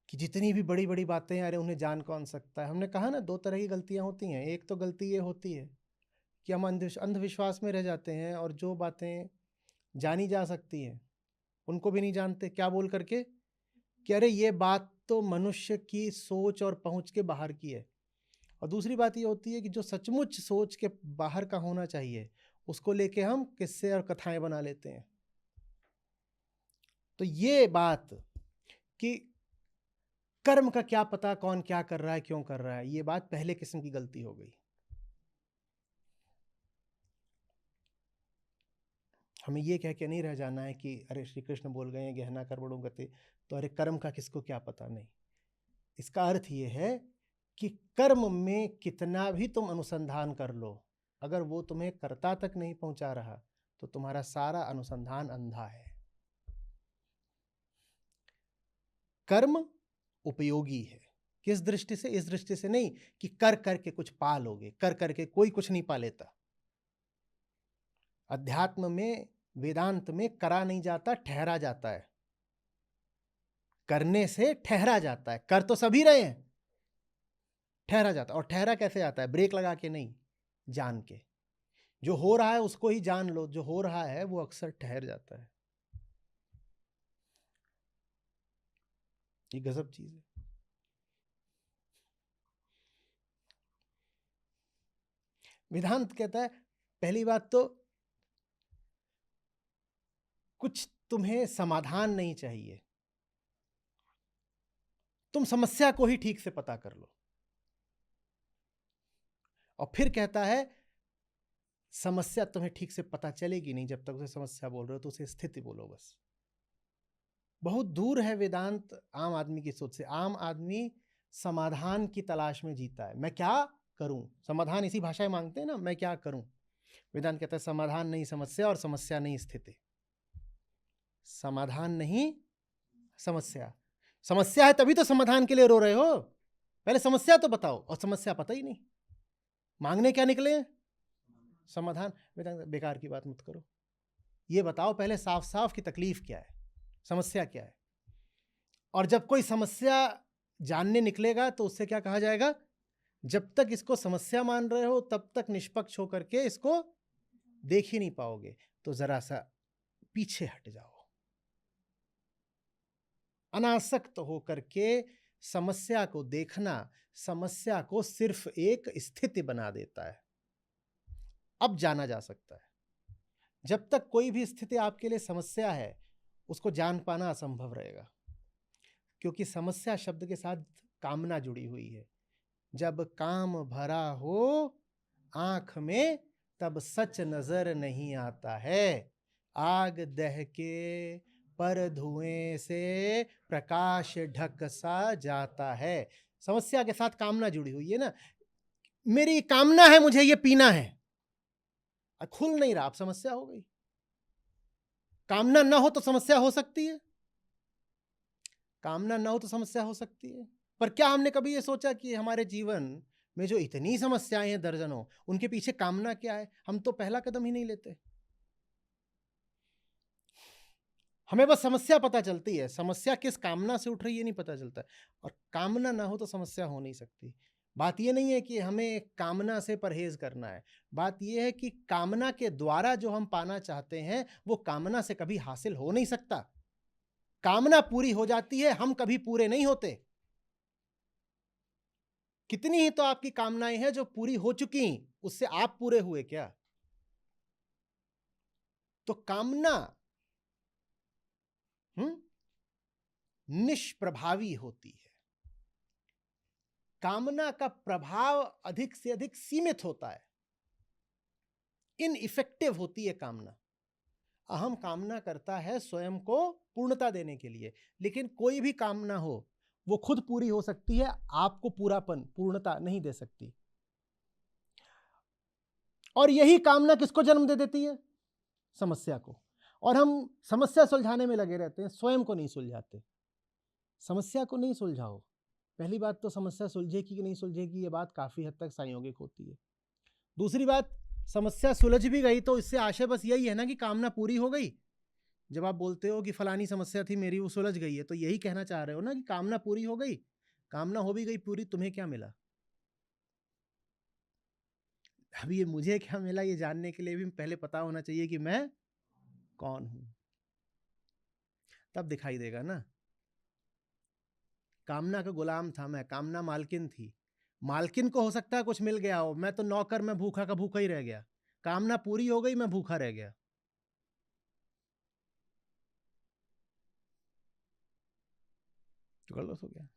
कि जितनी भी बड़ी बड़ी बातें हैं, अरे उन्हें जान कौन सकता है। हमने कहा ना, दो तरह की गलतियां होती हैं। एक तो गलती ये होती है कि हम अंधविश्वास में रह जाते हैं और जो बातें जानी जा सकती हैं उनको भी नहीं जानते। क्या बोल करके कि अरे ये बात तो मनुष्य की सोच और पहुंच के बाहर की है। और दूसरी बात ये होती है कि जो सचमुच सोच के बाहर का होना चाहिए उसको लेके हम किस्से और कथाएं बना लेते हैं। तो ये बात कि कर्म का क्या पता कौन क्या कर रहा है, क्यों कर रहा है, ये बात पहले किस्म की गलती हो गई। हमें ये कह के नहीं रह जाना है कि अरे श्री कृष्ण बोल गए हैं गहना कर बड़ों गति, तो अरे कर्म का किसको क्या पता। नहीं, इसका अर्थ ये है कि कर्म में कितना भी तुम अनुसंधान कर लो, अगर वो तुम्हें कर्ता तक नहीं पहुंचा रहा तो तुम्हारा सारा अनुसंधान अंधा है। कर्म उपयोगी है। किस दृष्टि से? इस दृष्टि से नहीं कि कर करके कुछ पा लोगे, कर करके कोई कुछ नहीं पा लेता। अध्यात्म में, वेदांत में करा नहीं जाता, ठहरा जाता है। करने से ठहरा जाता है। कर तो सभी रहे हैं, ठहरा जाता है। और ठहरा कैसे आता है? ब्रेक लगा के नहीं, जान के। जो हो रहा है उसको ही जान लो, जो हो रहा है वो अक्सर ठहर जाता है। ये गजब चीज है। वेदांत कहता है पहली बात तो कुछ तुम्हें समाधान नहीं चाहिए, तुम समस्या को ही ठीक से पता कर लो। और फिर कहता है समस्या तुम्हें ठीक से पता चलेगी नहीं जब तक उसे समस्या बोल रहे हो, तो उसे स्थिति बोलो बस। बहुत दूर है वेदांत आम आदमी की सोच से। आम आदमी समाधान की तलाश में जीता है। मैं क्या करूं, समाधान इसी भाषा में मांगते हैं ना, मैं क्या करूं। वेदांत कहता है समाधान नहीं समस्या, और समस्या नहीं स्थिति। समाधान नहीं समस्या। समस्या है तभी तो समाधान के लिए रो रहे हो। पहले समस्या तो बताओ, और समस्या पता ही नहीं, मांगने क्या निकले? समाधान। वेदांत बेकार की बात मत करो, ये बताओ पहले साफ साफ कि तकलीफ क्या है, समस्या क्या है। और जब कोई समस्या जानने निकलेगा तो उससे क्या कहा जाएगा? जब तक इसको समस्या मान रहे हो तब तक निष्पक्ष होकर के इसको देख ही नहीं पाओगे, तो जरा सा पीछे हट जाओ। अनासक्त होकर के समस्या को देखना समस्या को सिर्फ एक स्थिति बना देता है। अब जाना जा सकता है। जब तक कोई भी स्थिति आपके लिए समस्या है उसको जान पाना असंभव रहेगा, क्योंकि समस्या शब्द के साथ कामना जुड़ी हुई है। जब काम भरा हो आंख में तब सच नजर नहीं आता है। आग दह के पर धुएं से प्रकाश ढक सा जाता है। समस्या के साथ कामना जुड़ी हुई है ना। मेरी कामना है मुझे ये पीना है, खुल नहीं रहा, अब समस्या हो गई। कामना ना हो तो समस्या हो सकती है, कामना ना हो तो समस्या हो सकती है। पर क्या हमने कभी ये सोचा कि हमारे जीवन में जो इतनी समस्याएं हैं दर्जनों, उनके पीछे कामना क्या है? हम तो पहला कदम ही नहीं लेते। हमें बस समस्या पता चलती है, समस्या किस कामना से उठ रही है ये नहीं पता चलता। और कामना ना हो तो समस्या हो नहीं सकती। बात ये नहीं है कि हमें कामना से परहेज करना है, बात ये है कि कामना के द्वारा जो हम पाना चाहते हैं वो कामना से कभी हासिल हो नहीं सकता। कामना पूरी हो जाती है, हम कभी पूरे नहीं होते। कितनी ही तो आपकी कामनाएं हैं जो पूरी हो चुकी, उससे आप पूरे हुए क्या? तो कामना निष्प्रभावी होती है। कामना का प्रभाव अधिक से अधिक सीमित होता है, इनइफेक्टिव होती है कामना। अहम कामना करता है स्वयं को पूर्णता देने के लिए, लेकिन कोई भी कामना हो वो खुद पूरी हो सकती है, आपको पूरापन पूर्णता नहीं दे सकती। और यही कामना किसको जन्म दे देती है? समस्या को। और हम समस्या सुलझाने में लगे रहते हैं, स्वयं को नहीं सुलझाते। समस्या को नहीं सुलझाओ। पहली बात तो समस्या सुलझेगी कि नहीं सुलझेगी ये बात काफी हद तक संयोगिक होती है। दूसरी बात, समस्या सुलझ भी गई तो इससे आशय बस यही है ना कि कामना पूरी हो गई। जब आप बोलते हो कि फलानी समस्या थी मेरी वो सुलझ गई है, तो यही कहना चाह रहे हो ना कि कामना पूरी हो गई। कामना हो भी गई पूरी, तुम्हें क्या मिला? अब ये मुझे क्या मिला ये जानने के लिए भी पहले पता होना चाहिए कि मैं कौन हूं, तब दिखाई देगा ना। कामना का गुलाम था मैं, कामना मालकिन थी। मालकिन को हो सकता है कुछ मिल गया हो, मैं तो नौकर, मैं भूखा का भूखा ही रह गया। कामना पूरी हो गई, मैं भूखा रह गया। तो गलत हो गया।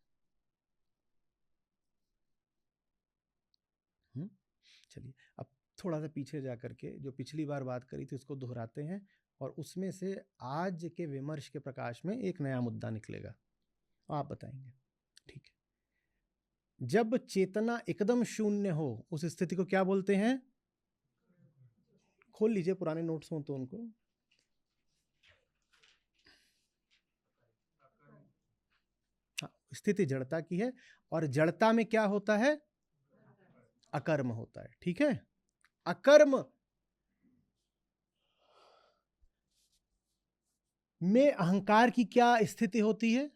चलिए अब थोड़ा सा पीछे जा करके जो पिछली बार बात करी थी उसको दोहराते हैं, और उसमें से आज के विमर्श के प्रकाश में एक नया मुद्दा निकलेगा, आप बताएंगे। ठीक है। जब चेतना एकदम शून्य हो उस स्थिति को क्या बोलते हैं? खोल लीजिए पुराने नोट्स हो तो उनको। हाँ, स्थिति जड़ता की है, और जड़ता में क्या होता है? अकर्म होता है। ठीक है। अकर्म में अहंकार की क्या स्थिति होती है?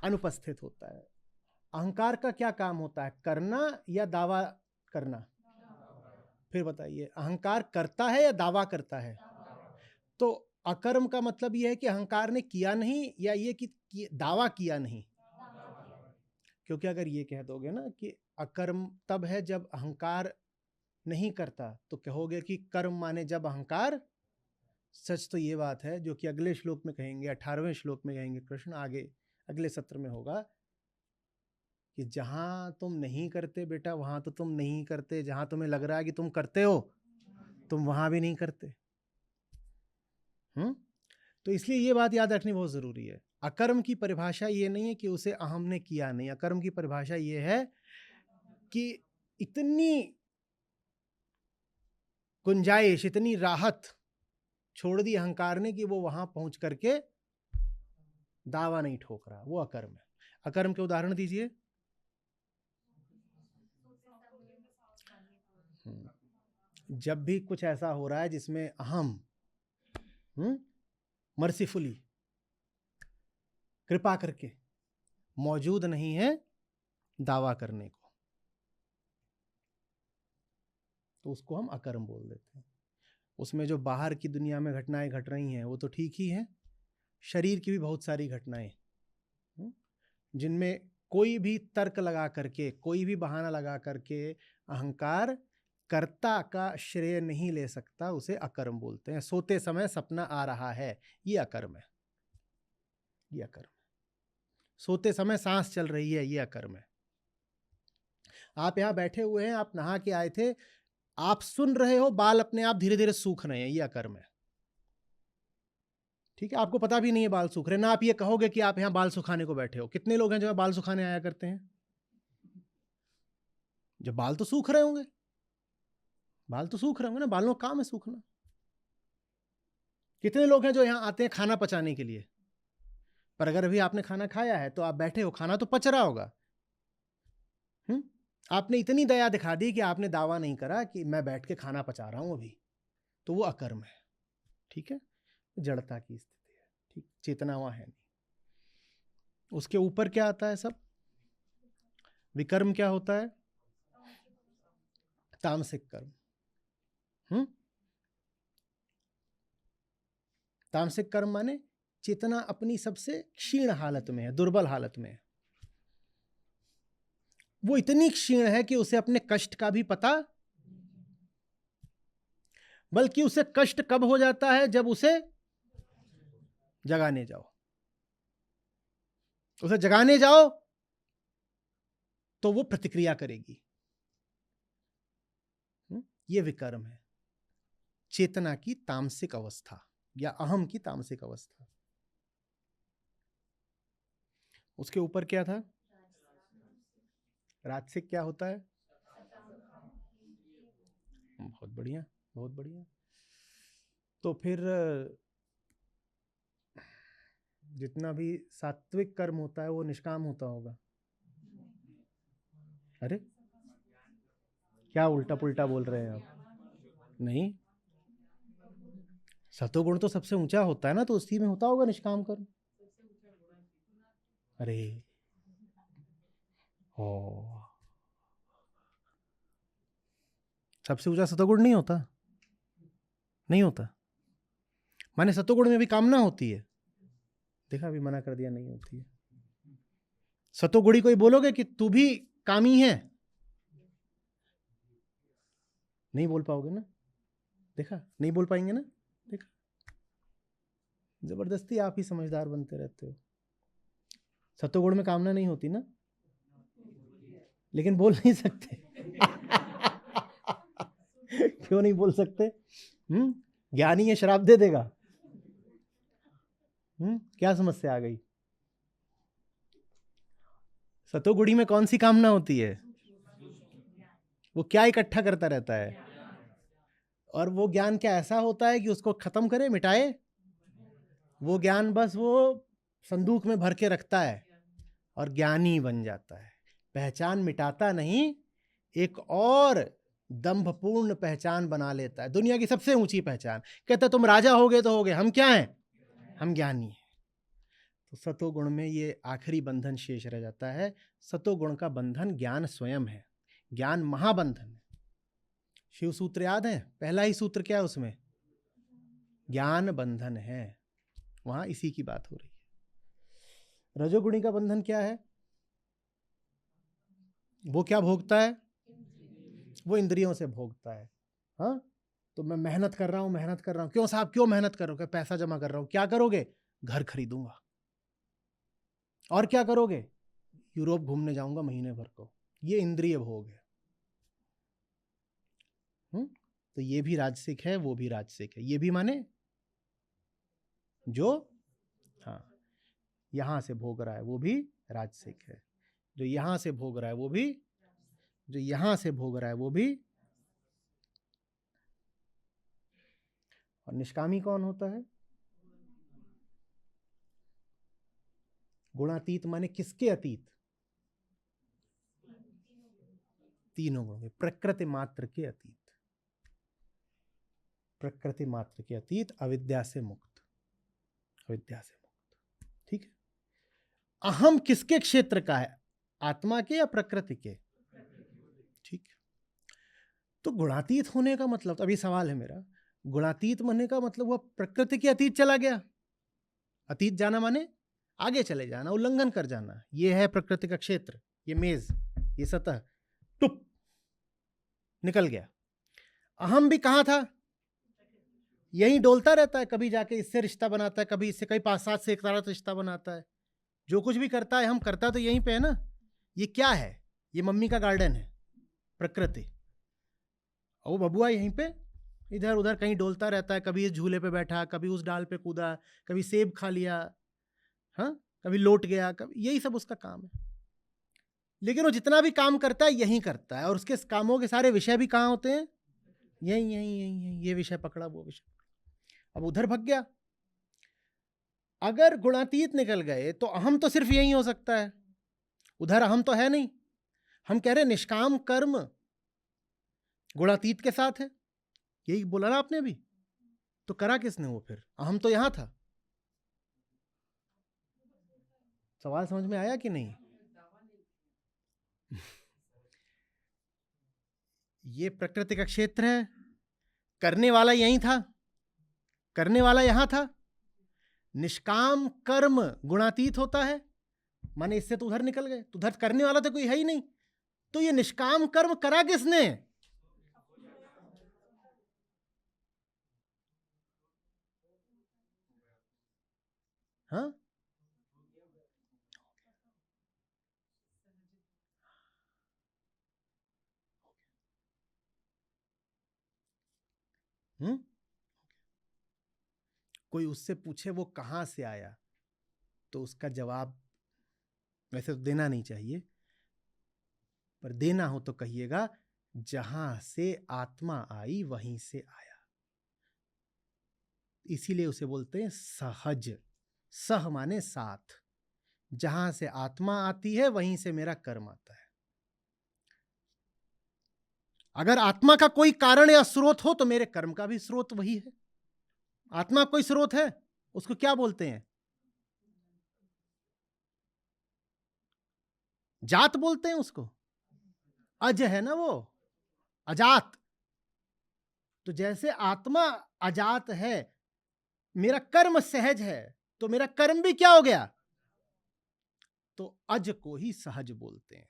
अनुपस्थित होता है। अहंकार का क्या काम होता है? करना या दावा करना? फिर बताइए, अहंकार करता है या दावा करता है? तो अकर्म का मतलब यह है कि अहंकार ने किया नहीं, या ये कि दावा किया नहीं? क्योंकि अगर ये कह दोगे ना कि अकर्म तब है जब अहंकार नहीं करता, तो कहोगे कि कर्म माने जब अहंकार। सच तो ये बात है जो कि अगले श्लोक में कहेंगे, 18वें श्लोक में कहेंगे कृष्ण, आगे अगले सत्र में होगा कि जहां तुम नहीं करते बेटा वहां तो तुम नहीं करते, जहां तुम्हें लग रहा है कि तुम करते हो तुम वहां भी नहीं करते। तो इसलिए ये बात याद रखनी बहुत जरूरी है। अकर्म की परिभाषा ये नहीं है कि उसे अहम ने किया नहीं, अकर्म की परिभाषा ये है कि इतनी गुंजाइश, इतनी राहत छोड़ दी अहंकार ने कि वो वहां पहुंच करके दावा नहीं ठोक रहा, वो अकर्म है। अकर्म के उदाहरण दीजिए। जब भी कुछ ऐसा हो रहा है जिसमें अहम मर्सीफुली, कृपा करके मौजूद नहीं है दावा करने को, तो उसको हम अकर्म बोल देते हैं। उसमें जो बाहर की दुनिया में घटनाएं घट रही हैं वो तो ठीक ही हैं, शरीर की भी बहुत सारी घटनाएं जिनमें कोई भी तर्क लगा करके, कोई भी बहाना लगा करके अहंकार कर्ता का श्रेय नहीं ले सकता, उसे अकर्म बोलते हैं। सोते समय सपना आ रहा है, ये अकर्म है, ये अकर्म है। सोते समय सांस चल रही है, ये अकर्म है। आप यहां बैठे हुए हैं, आप नहा के आए थे, आप सुन रहे हो बाल अपने आप धीरे धीरे सूख रहे हैं, ये अकर्म है। ठीक है, आपको पता भी नहीं है बाल सूख रहे, ना आप ये कहोगे कि आप यहां बाल सुखाने को बैठे हो। कितने लोग हैं जो बाल सुखाने आया करते हैं? जब बाल तो सूख रहे होंगे, बाल तो सूख रहे होंगे ना, बालों का काम है सूखना। कितने लोग हैं जो यहां आते हैं खाना पचाने के लिए, पर अगर अभी आपने खाना खाया है तो आप बैठे हो, खाना तो पच रहा होगा। आपने इतनी दया दिखा दी कि आपने दावा नहीं करा कि मैं बैठ के खाना पचा रहा हूं अभी, तो वो अकर्म है। ठीक है, जड़ता की स्थिति है। ठीक, चेतना वहां है नहीं। उसके ऊपर क्या आता है सब? विकर्म क्या होता है? तामसिक कर्म। तामसिक कर्म माने चेतना अपनी सबसे क्षीण हालत में है, दुर्बल हालत में है। वो इतनी क्षीण है कि उसे अपने कष्ट का भी पता, बल्कि उसे कष्ट कब हो जाता है? जब उसे जगाने जाओ। उसे जगाने जाओ तो वो प्रतिक्रिया करेगी। ये विकर्म है, चेतना की तामसिक अवस्था या अहम की तामसिक अवस्था। उसके ऊपर क्या था? राजसिक क्या होता है? बहुत बढ़िया, बहुत बढ़िया। तो फिर जितना भी सात्विक कर्म होता है वो निष्काम होता होगा। अरे क्या उल्टा पुल्टा बोल रहे हैं आप? नहीं, सतोगुण तो सबसे ऊंचा होता है ना, तो उसी में होता होगा निष्काम कर्म। अरे ओ, सबसे ऊंचा सतोगुण नहीं होता? नहीं होता? माने सतोगुण में भी कामना होती है। देखा, अभी मना कर दिया, नहीं होती है। सतोगुणी कोई बोलोगे कि तू भी कामी है, नहीं बोल पाओगे ना। देखा, नहीं बोल पाएंगे ना। देखा, जबरदस्ती आप ही समझदार बनते रहते हो। सतोगुण में कामना नहीं होती ना, लेकिन बोल नहीं सकते। क्यों नहीं बोल सकते? ज्ञानी ये शराब दे देगा। क्या समस्या आ गई? सतोगुणी में कौन सी कामना होती है? वो क्या इकट्ठा करता रहता है, और वो ज्ञान क्या ऐसा होता है कि उसको खत्म करे, मिटाए? वो ज्ञान बस वो संदूक में भर के रखता है और ज्ञानी बन जाता है। पहचान मिटाता नहीं, एक और दंभपूर्ण पहचान बना लेता है, दुनिया की सबसे ऊंची पहचान। कहता तुम राजा हो गए तो हो गए, हम क्या हैं? हम ज्ञानी हैं। तो सतोगुण में ये आखिरी बंधन शेष रह जाता है। सतोगुण का बंधन ज्ञान स्वयं है, ज्ञान महाबंधन है। शिव सूत्र याद है? पहला ही सूत्र क्या है उसमें? ज्ञान बंधन है। वहां इसी की बात हो रही है। रजोगुणी का बंधन क्या है? वो क्या भोगता है? वो इंद्रियों से भोगता है। हाँ, तो मैं मेहनत कर रहा हूं, मेहनत कर रहा हूं। क्यों साहब, क्यों मेहनत कर रहे हो? पैसा जमा कर रहा हूं। क्या करोगे? घर खरीदूंगा। और क्या करोगे? यूरोप घूमने जाऊंगा महीने भर को। ये इंद्रिय भोग है। तो ये भी राजसिक है, वो भी राजसिक है। ये भी माने जो हाँ यहां से भोग रहा है वो भी राजसिक है, जो यहां से भोग रहा है वो भी, जो यहां से भोग रहा है वो भी। और निष्कामी कौन होता है? गुणातीत माने किसके अतीत? तीनों गुणों के, प्रकृति मात्र के अतीत। प्रकृति मात्र के अतीत, अविद्या से मुक्त, अविद्या से मुक्त। ठीक है। अहम किसके क्षेत्र का है? आत्मा के या प्रकृति के? ठीक है। तो गुणातीत होने का मतलब, अभी सवाल है मेरा, गुणातीत होने का मतलब वह प्रकृति के अतीत चला गया। अतीत जाना माने आगे चले जाना, उल्लंघन कर जाना। यह है प्रकृति का क्षेत्र, ये मेज, ये सतह, टुप निकल गया। अहम भी कहां था? यही डोलता रहता है, कभी जाके इससे रिश्ता बनाता है, कभी इससे, कहीं 5-7 से एक साथ रिश्ता बनाता है। जो कुछ भी करता है हम करता तो यहीं पे है ना। ये क्या है? ये मम्मी का गार्डन है, प्रकृति। और वो बबुआ यहीं पे इधर उधर कहीं डोलता रहता है, कभी इस झूले पे बैठा, कभी उस डाल पे कूदा, कभी सेब खा लिया, हाँ, कभी लौट गया, कभी, यही सब उसका काम है। लेकिन वो जितना भी काम करता है यही करता है, और उसके कामों के सारे विषय भी कहाँ होते हैं? यही यही यही यही। ये विषय पकड़ा, वो विषय, अब उधर भग गया। अगर गुणातीत निकल गए तो अहम तो सिर्फ यही हो सकता है, उधर अहम तो है नहीं। हम कह रहे निष्काम कर्म गुणातीत के साथ है, यही बोला ना आपने अभी। तो करा किसने वो? फिर अहम तो यहां था। सवाल समझ में आया कि नहीं? ये प्रकृति का क्षेत्र है, करने वाला यही था, करने वाला यहां था। निष्काम कर्म गुणातीत होता है, माने इससे तो उधर निकल गए, तो उधर करने वाला तो कोई है ही नहीं। तो ये निष्काम कर्म करा किसने? हाँ, कोई उससे पूछे वो कहां से आया, तो उसका जवाब वैसे तो देना नहीं चाहिए, पर देना हो तो कहिएगा, जहां से आत्मा आई वहीं से आया। इसीलिए उसे बोलते हैं सहज। सह माने साथ, जहां से आत्मा आती है वहीं से मेरा कर्म आता है। अगर आत्मा का कोई कारण या स्रोत हो तो मेरे कर्म का भी स्रोत वही है। आत्मा कोई स्रोत है, उसको क्या बोलते हैं? जात बोलते हैं उसको। अज है ना वो, अजात। तो जैसे आत्मा अजात है, मेरा कर्म सहज है, तो मेरा कर्म भी क्या हो गया? तो अज को ही सहज बोलते हैं।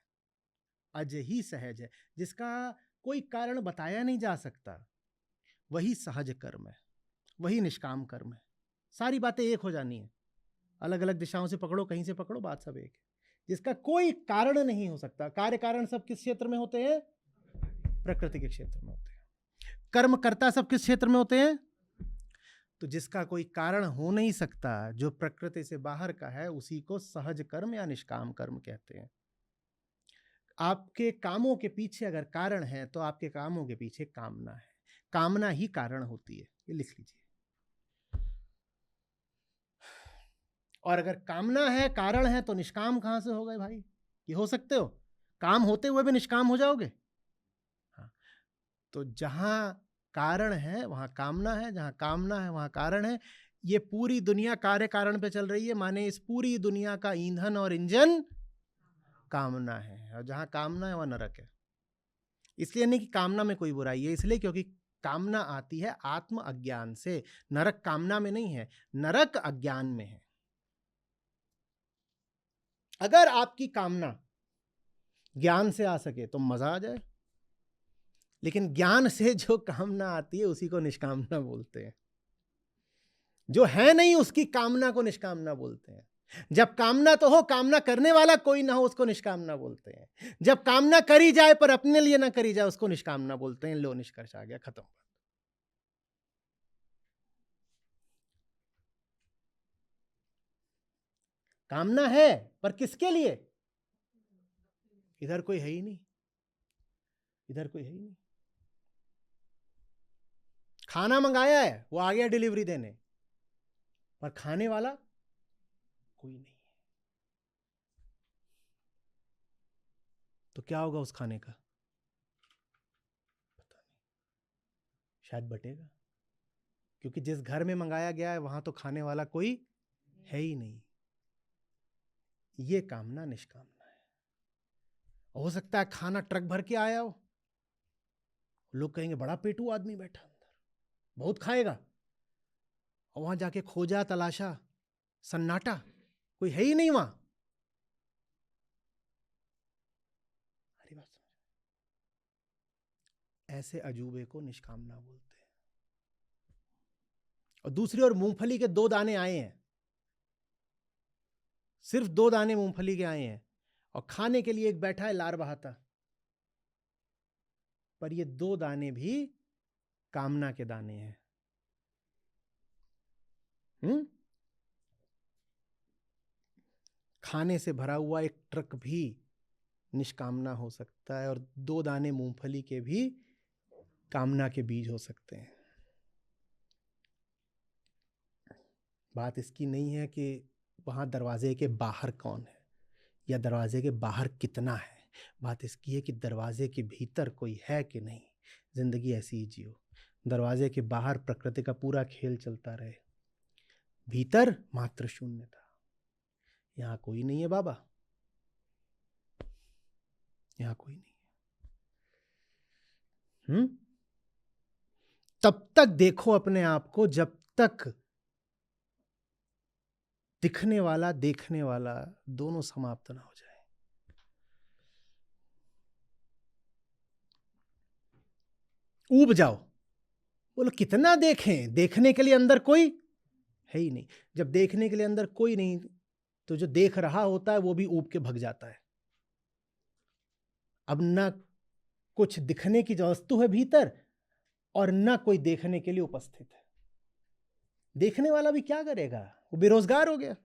अज ही सहज है, जिसका कोई कारण बताया नहीं जा सकता, वही सहज कर्म है, वही निष्काम कर्म है। सारी बातें एक हो जानी है, अलग अलग दिशाओं से पकड़ो, कहीं से पकड़ो, बात सब एक है। जिसका कोई कारण नहीं हो सकता। कार्य कारण सब किस क्षेत्र में होते हैं? प्रकृति के क्षेत्र में होते हैं। कर्म कर्ता सब किस क्षेत्र में होते हैं? तो जिसका कोई कारण हो नहीं सकता, जो प्रकृति से बाहर का है, उसी को सहज कर्म या निष्काम कर्म कहते हैं। आपके कामों के पीछे अगर कारण है तो आपके कामों के पीछे कामना है। कामना ही कारण होती है, ये लिख लीजिए। और अगर कामना है, कारण है, तो निष्काम कहां से हो गए भाई? ये हो सकते हो? काम होते हुए भी निष्काम हो जाओगे? हाँ। तो जहां कारण है वहां कामना है, जहां कामना है वहां कारण है। ये पूरी दुनिया कार्य कारण पे चल रही है, माने इस पूरी दुनिया का ईंधन और इंजन कामना है, और जहां कामना है वहां नरक है। इसलिए नहीं कि कामना में कोई बुराई है, इसलिए क्योंकि कामना आती है आत्म अज्ञान से। नरक कामना में नहीं है, नरक अज्ञान में है। अगर आपकी कामना ज्ञान से आ सके तो मजा आ जाए, लेकिन ज्ञान से जो कामना आती है उसी को निष्कामना बोलते हैं। जो है नहीं उसकी कामना को निष्कामना बोलते हैं। जब कामना तो हो, कामना करने वाला कोई ना हो, उसको निष्कामना बोलते हैं। जब कामना करी जाए पर अपने लिए ना करी जाए, उसको निष्कामना बोलते हैं। लो, निष्कर्ष आ गया, खत्म। कामना है पर किसके लिए? इधर कोई है ही नहीं, इधर कोई है ही नहीं। खाना मंगाया है, वो आ गया डिलीवरी देने, पर खाने वाला कोई नहीं है। तो क्या होगा उस खाने का? पता नहीं, शायद बटेगा, क्योंकि जिस घर में मंगाया गया है वहां तो खाने वाला कोई है ही नहीं। ये कामना निष्कामना है। हो सकता है खाना ट्रक भर के आया हो, लोग कहेंगे बड़ा पेटू आदमी बैठा अंदर, बहुत खाएगा, और वहां जाके खोजा, तलाशा, सन्नाटा, कोई है ही नहीं वहां। अरे बात समझ, ऐसे अजूबे को निष्कामना बोलते हैं। और दूसरी ओर मूंगफली के 2 दाने आए हैं, सिर्फ 2 दाने मूंगफली के आए हैं, और खाने के लिए एक बैठा है लार बहाता, पर ये 2 दाने भी कामना के दाने हैं। खाने से भरा हुआ एक ट्रक भी निष्कामना हो सकता है, और 2 दाने मूंगफली के भी कामना के बीज हो सकते हैं। बात इसकी नहीं है कि वहां दरवाजे के बाहर कौन है या दरवाजे के बाहर कितना है। बात इसकी है कि दरवाजे के भीतर कोई है कि नहीं। जिंदगी ऐसी ही जियो, दरवाजे के बाहर प्रकृति का पूरा खेल चलता रहे, भीतर मात्र शून्यता। यहां कोई नहीं है बाबा, यहां कोई नहीं है। तब तक देखो अपने आप को जब तक दिखने वाला देखने वाला दोनों समाप्त ना हो जाए। ऊब जाओ, बोलो कितना देखें, देखने के लिए अंदर कोई है ही नहीं। जब देखने के लिए अंदर कोई नहीं, तो जो देख रहा होता है वो भी ऊब के भग जाता है। अब ना कुछ दिखने की जो वस्तु है भीतर, और ना कोई देखने के लिए उपस्थित है। देखने वाला भी क्या करेगा, वो बेरोजगार हो गया।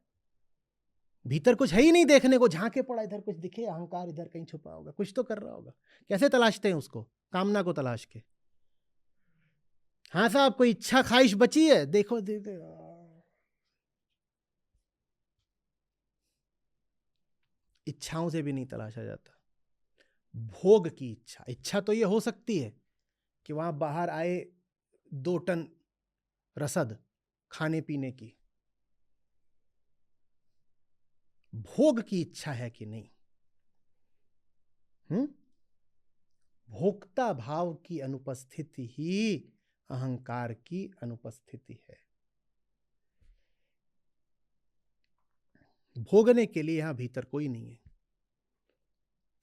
भीतर कुछ है ही नहीं देखने को, झांके पड़ा, इधर कुछ दिखे, अहंकार इधर कहीं छुपा होगा, कुछ तो कर रहा होगा। कैसे तलाशते हैं उसको? कामना को तलाश के। हाँ साहब, कोई इच्छा ख्वाहिश बची है? देखो देखो, इच्छाओं से भी नहीं तलाशा जाता। भोग की इच्छा, इच्छा तो ये हो सकती है कि वहां बाहर आए 2 टन रसद खाने पीने की। भोग की इच्छा है कि नहीं? भोक्ता भाव की अनुपस्थिति ही अहंकार की अनुपस्थिति है। भोगने के लिए यहां भीतर कोई नहीं है।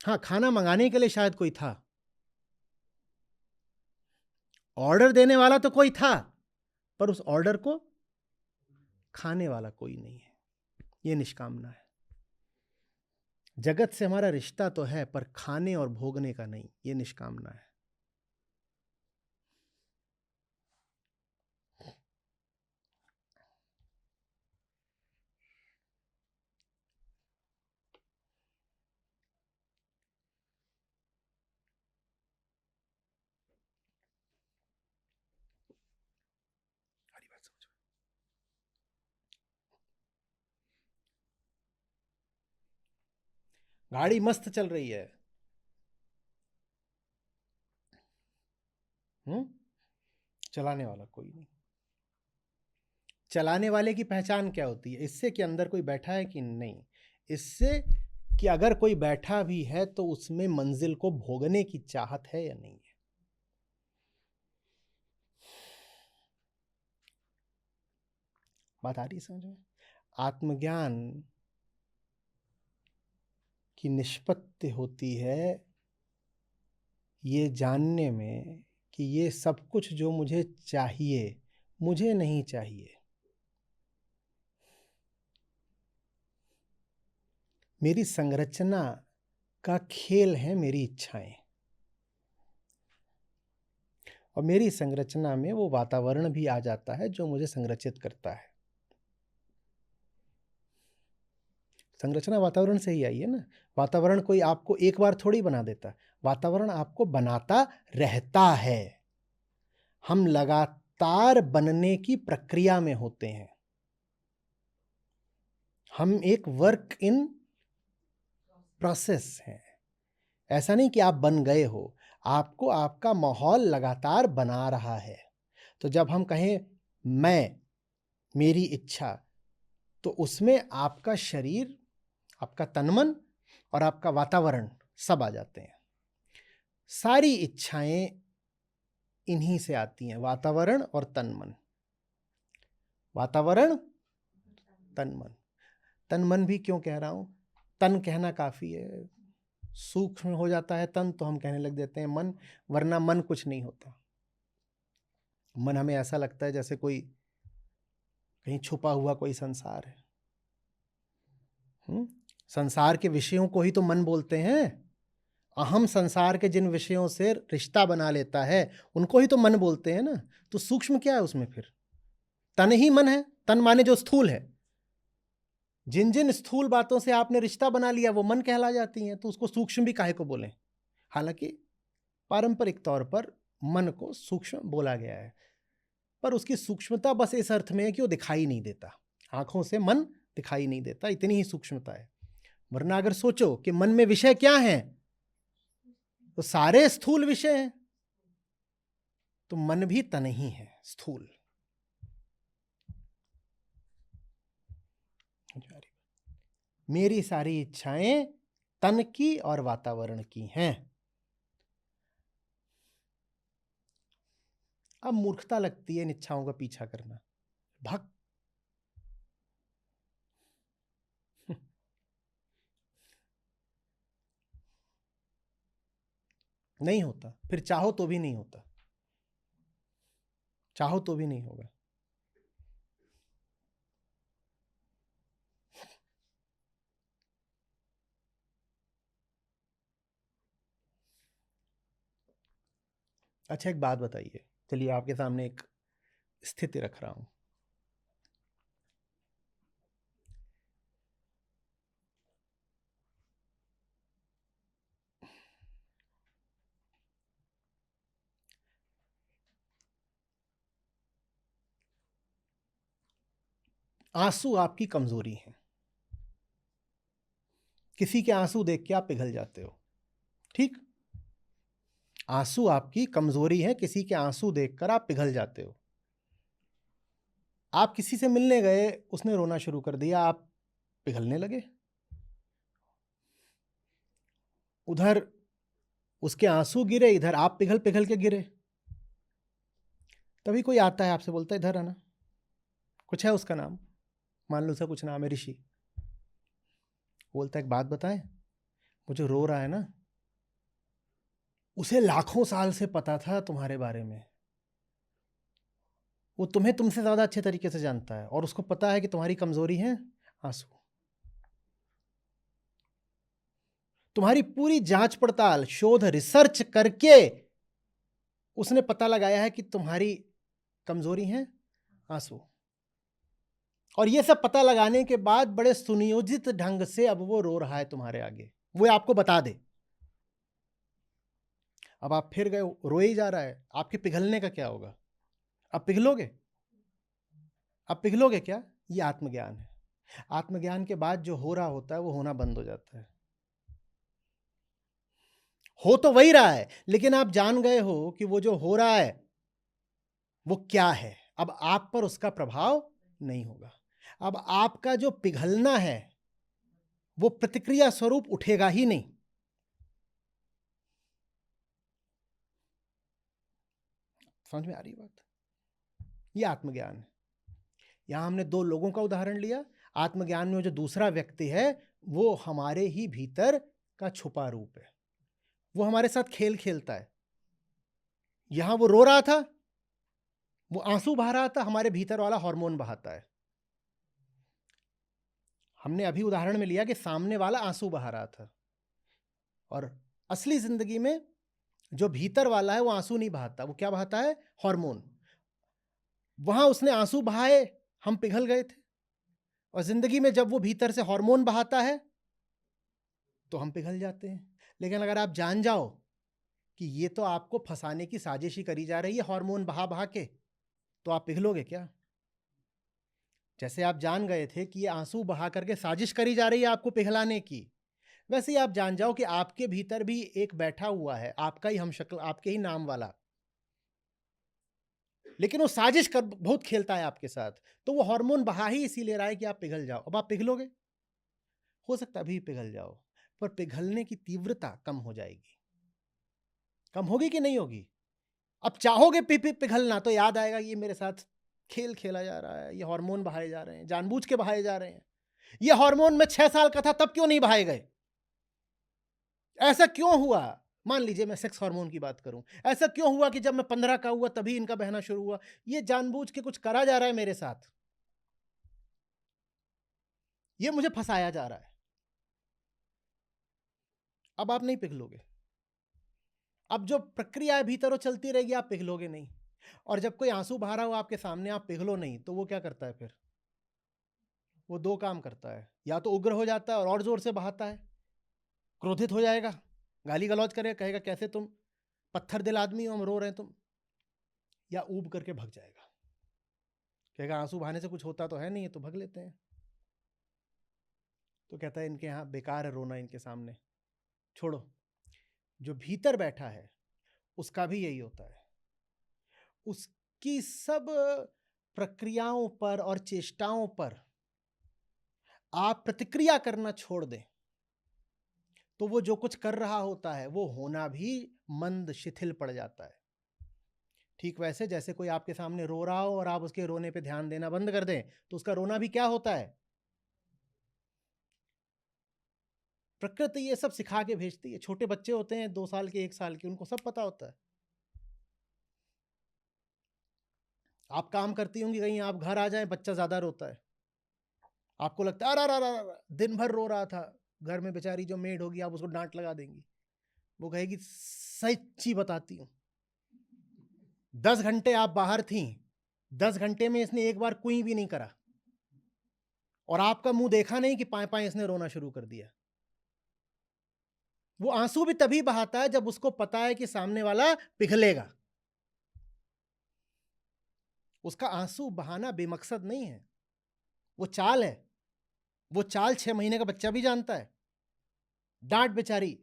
हाँ, खाना मंगाने के लिए शायद कोई था, ऑर्डर देने वाला तो कोई था, पर उस ऑर्डर को खाने वाला कोई नहीं है। यह निष्कामना है। जगत से हमारा रिश्ता तो है, पर खाने और भोगने का नहीं। यह निष्कामना है। हरी बात समझो। गाड़ी मस्त चल रही है, चलाने वाला कोई नहीं। चलाने वाले की पहचान क्या होती है? इससे कि अंदर कोई बैठा है कि नहीं, इससे कि अगर कोई बैठा भी है तो उसमें मंजिल को भोगने की चाहत है या नहीं है। बात आ रही समझ में? आत्मज्ञान की निष्पत्ति होती है ये जानने में कि ये सब कुछ जो मुझे चाहिए, मुझे नहीं चाहिए। मेरी संरचना का खेल है मेरी इच्छाएं, और मेरी संरचना में वो वातावरण भी आ जाता है जो मुझे संरचित करता है। संरचना वातावरण से ही आई है ना। वातावरण कोई आपको एक बार थोड़ी बना देता, वातावरण आपको बनाता रहता है। हम लगातार बनने की प्रक्रिया में होते हैं। हम एक वर्क इन प्रोसेस हैं। ऐसा नहीं कि आप बन गए हो, आपको आपका माहौल लगातार बना रहा है। तो जब हम कहें मैं, मेरी इच्छा, तो उसमें आपका शरीर, आपका तन-मन और आपका वातावरण सब आ जाते हैं। सारी इच्छाएं इन्हीं से आती हैं, वातावरण और तन-मन। वातावरण, तन-मन। तन-मन भी क्यों कह रहा हूं? तन कहना काफी है, सूक्ष्म हो जाता है तन तो हम कहने लग देते हैं मन, वरना मन कुछ नहीं होता। मन हमें ऐसा लगता है जैसे कोई कहीं छुपा हुआ कोई संसार है। संसार के विषयों को ही तो मन बोलते हैं। अहम संसार के जिन विषयों से रिश्ता बना लेता है उनको ही तो मन बोलते हैं ना। तो सूक्ष्म क्या है उसमें? फिर तन ही मन है। तन माने जो स्थूल है। जिन जिन स्थूल बातों से आपने रिश्ता बना लिया वो मन कहला जाती हैं, तो उसको सूक्ष्म भी काहे को बोलें? हालांकि पारंपरिक तौर पर मन को सूक्ष्म बोला गया है, पर उसकी सूक्ष्मता बस इस अर्थ में है कि वो दिखाई नहीं देता। आंखों से मन दिखाई नहीं देता, इतनी ही सूक्ष्मता है। वरना अगर सोचो कि मन में विषय क्या है, तो सारे स्थूल विषय हैं। तो मन भी तन ही है, स्थूल। मेरी सारी इच्छाएं तन की और वातावरण की हैं। अब मूर्खता लगती है इन इच्छाओं का पीछा करना। भक्त नहीं होता, फिर चाहो तो भी नहीं होता, चाहो तो भी नहीं होगा। अच्छा, एक बात बताइए, चलिए आपके सामने एक स्थिति रख रहा हूं। आंसू आपकी कमजोरी है। किसी के आंसू देख के आप पिघल जाते हो, ठीक? आंसू आपकी कमजोरी है, किसी के आंसू देखकर आप पिघल जाते हो। आप किसी से मिलने गए, उसने रोना शुरू कर दिया, आप पिघलने लगे। उधर उसके आंसू गिरे, इधर आप पिघल पिघल के गिरे। तभी कोई आता है आपसे, बोलता है इधर आना, कुछ है उसका नाम, मान लो उसका कुछ नाम है ऋषि। बोलता है एक बात बताएं, वो जो रो रहा है ना, उसे लाखों साल से पता था तुम्हारे बारे में। वो तुम्हें तुमसे ज्यादा अच्छे तरीके से जानता है और उसको पता है कि तुम्हारी कमजोरी है आंसू। तुम्हारी पूरी जांच पड़ताल, शोध, रिसर्च करके उसने पता लगाया है कि तुम्हारी कमजोरी है आंसू। और ये सब पता लगाने के बाद बड़े सुनियोजित ढंग से अब वो रो रहा है तुम्हारे आगे, वो आपको बता दे। अब आप फिर गए, रोए ही जा रहा है, आपके पिघलने का क्या होगा? अब पिघलोगे? अब पिघलोगे क्या? ये आत्मज्ञान है। आत्मज्ञान के बाद जो हो रहा होता है वो होना बंद हो जाता है। हो तो वही रहा है, लेकिन आप जान गए हो कि वो जो हो रहा है वो क्या है। अब आप पर उसका प्रभाव नहीं होगा। अब आपका जो पिघलना है वो प्रतिक्रिया स्वरूप उठेगा ही नहीं। समझ में आ रही बात? ये आत्मज्ञान है। यहां हमने दो लोगों का उदाहरण लिया। आत्मज्ञान में जो दूसरा व्यक्ति है वो हमारे ही भीतर का छुपा रूप है, वो हमारे साथ खेल खेलता है। यहां वो रो रहा था, वो आंसू बहा रहा था, हमारे भीतर वाला हार्मोन बहाता है। हमने अभी उदाहरण में लिया कि सामने वाला आंसू बहा रहा था, और असली जिंदगी में जो भीतर वाला है वो आंसू नहीं बहाता, वो क्या बहाता है? हार्मोन। वहां उसने आंसू बहाए, हम पिघल गए थे। और जिंदगी में जब वो भीतर से हार्मोन बहाता है तो हम पिघल जाते हैं। लेकिन अगर आप जान जाओ कि ये तो आपको फंसाने की साजिश ही करी जा रही है हार्मोन बहा बहा के, तो आप पिघलोगे क्या? जैसे आप जान गए थे कि ये आंसू बहा करके साजिश करी जा रही है आपको पिघलाने की, वैसे ही आप जान जाओ कि आपके भीतर भी एक बैठा हुआ है, आपका ही हमशक्ल, आपके ही नाम वाला, लेकिन वो साजिश कर बहुत खेलता है आपके साथ। तो वो हार्मोन बहा ही इसीलिए रहा है कि आप पिघल जाओ। अब आप पिघलोगे? हो सकता है अभी पिघल जाओ, पर पिघलने की तीव्रता कम हो जाएगी। कम होगी कि नहीं होगी? अब चाहोगे पिघलना तो याद आएगा ये मेरे साथ खेल खेला जा रहा है, ये हार्मोन बहाए जा रहे हैं, जानबूझ के बहाए जा रहे हैं। ये हार्मोन मैं 6 साल का था तब क्यों नहीं बहाए गए? ऐसा क्यों हुआ? मान लीजिए मैं सेक्स हार्मोन की बात करूं, ऐसा क्यों हुआ कि जब मैं 15 का हुआ तभी इनका बहना शुरू हुआ? ये जानबूझ के कुछ करा जा रहा है मेरे साथ, ये मुझे फंसाया जा रहा है। अब आप नहीं पिघलोगे। अब जो प्रक्रिया है भीतर वो चलती रहेगी, आप पिघलोगे नहीं। और जब कोई आंसू बहा रहा हो आपके सामने, आप पिघलो नहीं, तो वो क्या करता है फिर? वो दो काम करता है, या तो उग्र हो जाता है और जोर से बहाता है, क्रोधित हो जाएगा, गाली गलौज करेगा, कहेगा कैसे तुम पत्थर दिल आदमी हो, हम रो रहे हैं तुम, या ऊब करके भग जाएगा, कहेगा आंसू बहाने से कुछ होता तो है नहीं, है तो भग लेते हैं। तो कहता है इनके यहाँ बेकार है रोना इनके सामने, छोड़ो। जो भीतर बैठा है उसका भी यही होता है। उसकी सब प्रक्रियाओं पर और चेष्टाओं पर आप प्रतिक्रिया करना छोड़ दें तो वो जो कुछ कर रहा होता है वो होना भी मंद, शिथिल पड़ जाता है। ठीक वैसे जैसे कोई आपके सामने रो रहा हो और आप उसके रोने पे ध्यान देना बंद कर दें तो उसका रोना भी क्या होता है? प्रकृति ये सब सिखा के भेजती है। छोटे बच्चे होते हैं 2 साल के, 1 साल के, उनको सब पता होता है। आप काम करती होंगी कहीं, आप घर आ जाएं, बच्चा ज्यादा रोता है, आपको लगता है अरे अरे दिन भर रो रहा था, घर में बेचारी जो मेड होगी आप उसको डांट लगा देंगी, वो कहेगी सच्ची बताती हूँ 10 घंटे आप बाहर थी, 10 घंटे में इसने एक बार कोई भी नहीं करा, और आपका मुंह देखा नहीं कि पाए पाए इसने रोना शुरू कर दिया। वो आंसू भी तभी बहाता है जब उसको पता है कि सामने वाला पिघलेगा। उसका आंसू बहाना बेमकसद नहीं है, वो चाल है, वो चाल 6 महीने का बच्चा भी जानता है। डांट बेचारी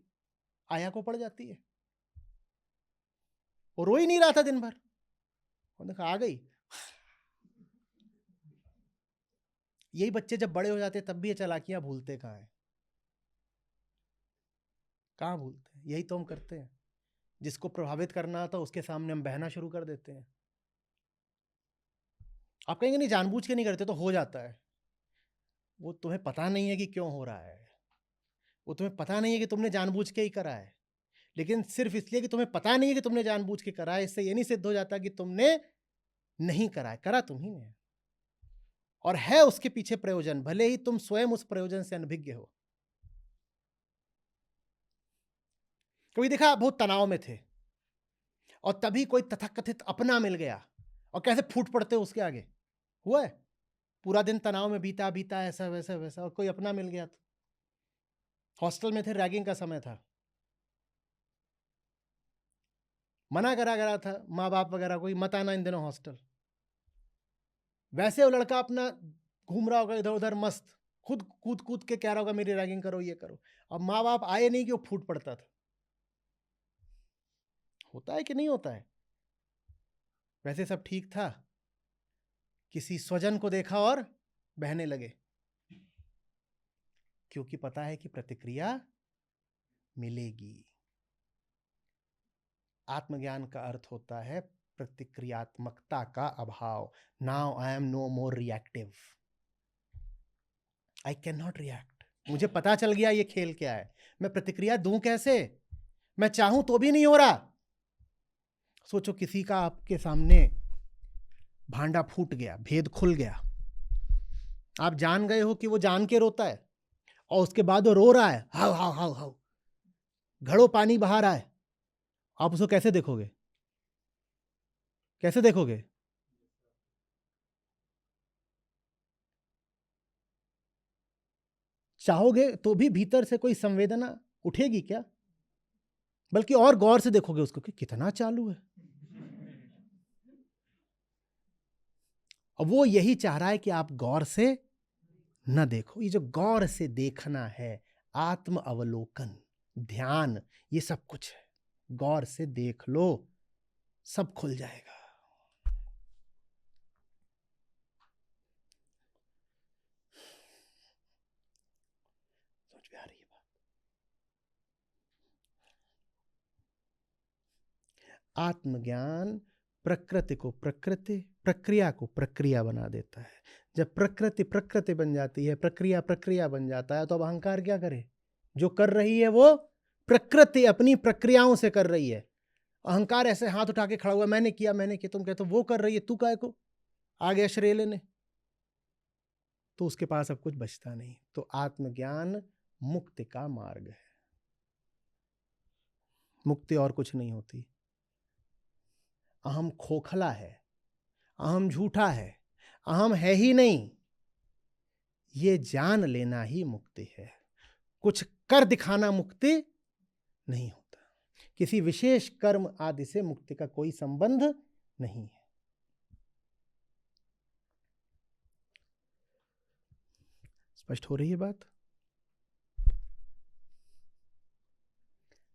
आया को पड़ जाती है। वो रो ही नहीं रहा था दिन भर, उन्होंने कहा आ गई। यही बच्चे जब बड़े हो जाते तब भी ये चालाकियां भूलते कहाँ हैं? कहाँ भूलते हैं? यही तो हम करते हैं। जिसको प्रभावित करना था उसके सामने हम बहना शुरू कर देते हैं। आप कहेंगे नहीं जानबूझ के नहीं करते, तो हो जाता है। वो तुम्हें पता नहीं है कि क्यों हो रहा है, वो तुम्हें पता नहीं है कि तुमने जानबूझ के ही करा है, लेकिन सिर्फ इसलिए कि तुम्हें पता नहीं है कि तुमने जानबूझ के करा है, इससे ये नहीं सिद्ध हो जाता कि तुमने नहीं करा है। करा तुम्ही ने, और है उसके पीछे प्रयोजन, भले ही तुम स्वयं उस प्रयोजन से अनभिज्ञ हो। कभी देखा बहुत तनाव में थे और तभी कोई तथाकथित अपना मिल गया और कैसे फूट पड़ते हो उसके आगे? हुआ है? पूरा दिन तनाव में बीता बीता ऐसा वैसा वैसा, और कोई अपना मिल गया। तो हॉस्टल में थे, रैगिंग का समय था, मना करा गया था माँ बाप वगैरह कोई, मत आना इन दिनों हॉस्टल। वैसे वो लड़का अपना घूम रहा होगा इधर उधर मस्त, खुद कूद कूद के कह रहा होगा मेरी रैगिंग करो, ये करो। अब माँ बाप आए नहीं कि वो फूट पड़ता था। होता है कि नहीं होता है? वैसे सब ठीक था, किसी स्वजन को देखा और बहने लगे, क्योंकि पता है कि प्रतिक्रिया मिलेगी। आत्मज्ञान का अर्थ होता है प्रतिक्रियात्मकता का अभाव। Now I am no more reactive, I can not react. मुझे पता चल गया ये खेल क्या है, मैं प्रतिक्रिया दूं कैसे? मैं चाहूं तो भी नहीं हो रहा। सोचो किसी का आपके सामने भांडा फूट गया, भेद खुल गया, आप जान गए हो कि वो जान के रोता है, और उसके बाद वो रो रहा है, हाउ हाउ हाउ हाउ, घड़ों पानी बहा रहा है, आप उसको कैसे देखोगे? कैसे देखोगे? चाहोगे तो भी भीतर से कोई संवेदना उठेगी क्या? बल्कि और गौर से देखोगे उसको कि कितना चालू है। और वो यही चाह रहा है कि आप गौर से न देखो। ये जो गौर से देखना है, आत्म अवलोकन, ध्यान, ये सब कुछ है। गौर से देख लो, सब खुल जाएगा। समझ में आ रही है बात? आत्मज्ञान प्रकृति को प्रकृति, प्रक्रिया को प्रक्रिया बना देता है। जब प्रकृति प्रकृति बन जाती है, प्रक्रिया प्रक्रिया बन जाता है, तो अब अहंकार क्या करे? जो कर रही है वो प्रकृति अपनी प्रक्रियाओं से कर रही है। अहंकार ऐसे हाथ उठा के खड़ा हुआ, मैंने किया मैंने किया। तुम कहते हो वो कर रही है, तू काहे को आ गया श्रेय लेने? तो उसके पास अब कुछ बचता नहीं। तो आत्मज्ञान मुक्ति का मार्ग है। मुक्ति और कुछ नहीं होती। अहम खोखला है, अहम झूठा है, अहम है ही नहीं, ये जान लेना ही मुक्ति है। कुछ कर दिखाना मुक्ति नहीं होता। किसी विशेष कर्म आदि से मुक्ति का कोई संबंध नहीं है। स्पष्ट हो रही है बात?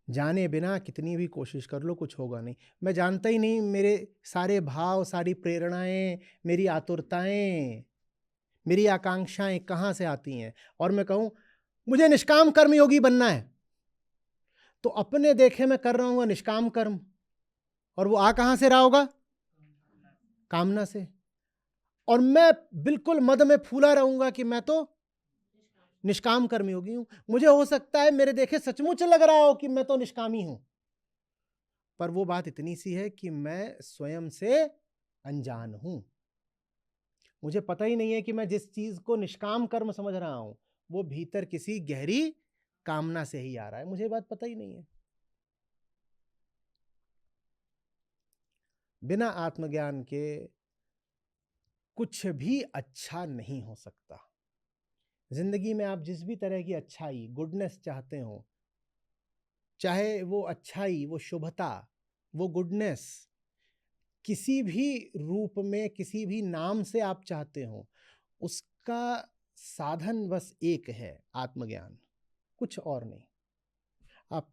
जाने बिना कितनी भी कोशिश कर लो कुछ होगा नहीं। मैं जानता ही नहीं मेरे सारे भाव, सारी प्रेरणाएं, मेरी आतुरताएं, मेरी आकांक्षाएं कहाँ से आती हैं। और मैं कहूँ मुझे निष्काम कर्मयोगी बनना है, तो अपने देखे मैं कर रहा हूँ निष्काम कर्म, और वो आ कहाँ से रहा होगा? कामना से। और मैं बिल्कुल मद में फूला रहूंगा कि मैं तो निष्काम कर्मयोगी हूं। मुझे हो सकता है मेरे देखे सचमुच लग रहा हो कि मैं तो निष्कामी हूं, पर वो बात इतनी सी है कि मैं स्वयं से अनजान हूं। मुझे पता ही नहीं है कि मैं जिस चीज को निष्काम कर्म समझ रहा हूं वो भीतर किसी गहरी कामना से ही आ रहा है। मुझे बात पता ही नहीं है। बिना आत्मज्ञान के कुछ भी अच्छा नहीं हो सकता। जिंदगी में आप जिस भी तरह की अच्छाई, गुडनेस चाहते हो, चाहे वो अच्छाई, वो शुभता, वो गुडनेस किसी भी रूप में, किसी भी नाम से आप चाहते हो, आपका साधन बस एक है, आत्मज्ञान, कुछ और नहीं। आप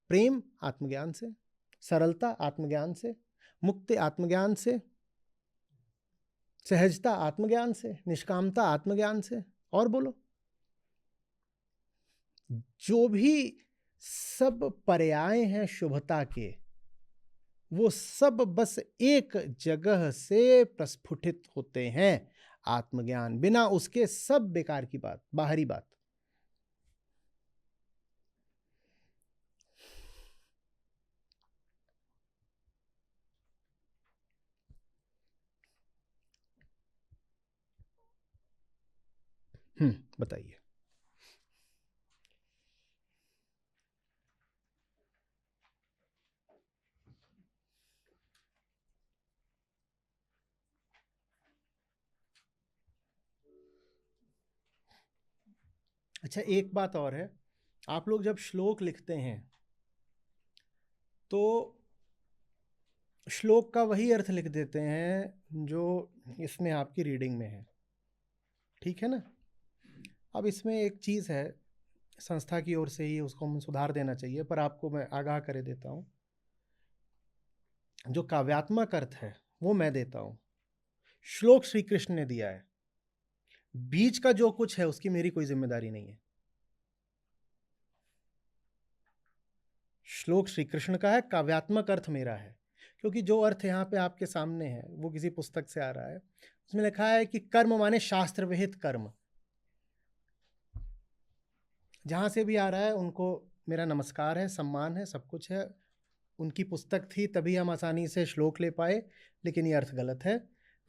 प्रेम आत्मज्ञान से, सरलता आत्मज्ञान से, मुक्ति आत्मज्ञान से, सहजता आत्मज्ञान से, निष्कामता आत्मज्ञान से, और बोलो। जो भी सब पर्याय हैं शुभता के, वो सब बस एक जगह से प्रस्फुटित होते हैं, आत्मज्ञान। बिना उसके सब बेकार की बात, बाहरी बात। बताइए। अच्छा, एक बात और है, आप लोग जब श्लोक लिखते हैं तो श्लोक का वही अर्थ लिख देते हैं जो इसमें आपकी रीडिंग में है, ठीक है ना। अब इसमें एक चीज़ है, संस्था की ओर से ही उसको हमें सुधार देना चाहिए, पर आपको मैं आगाह कर देता हूँ। जो काव्यात्मक अर्थ है वो मैं देता हूँ, श्लोक श्री कृष्ण ने दिया है, बीच का जो कुछ है उसकी मेरी कोई जिम्मेदारी नहीं है। श्लोक श्री कृष्ण का है, काव्यात्मक अर्थ मेरा है, क्योंकि जो अर्थ यहाँ पे आपके सामने है वो किसी पुस्तक से आ रहा है। उसमें लिखा है कि कर्म माने शास्त्र विहित कर्म। जहाँ से भी आ रहा है उनको मेरा नमस्कार है, सम्मान है, सब कुछ है। उनकी पुस्तक थी तभी हम आसानी से श्लोक ले पाए, लेकिन ये अर्थ गलत है।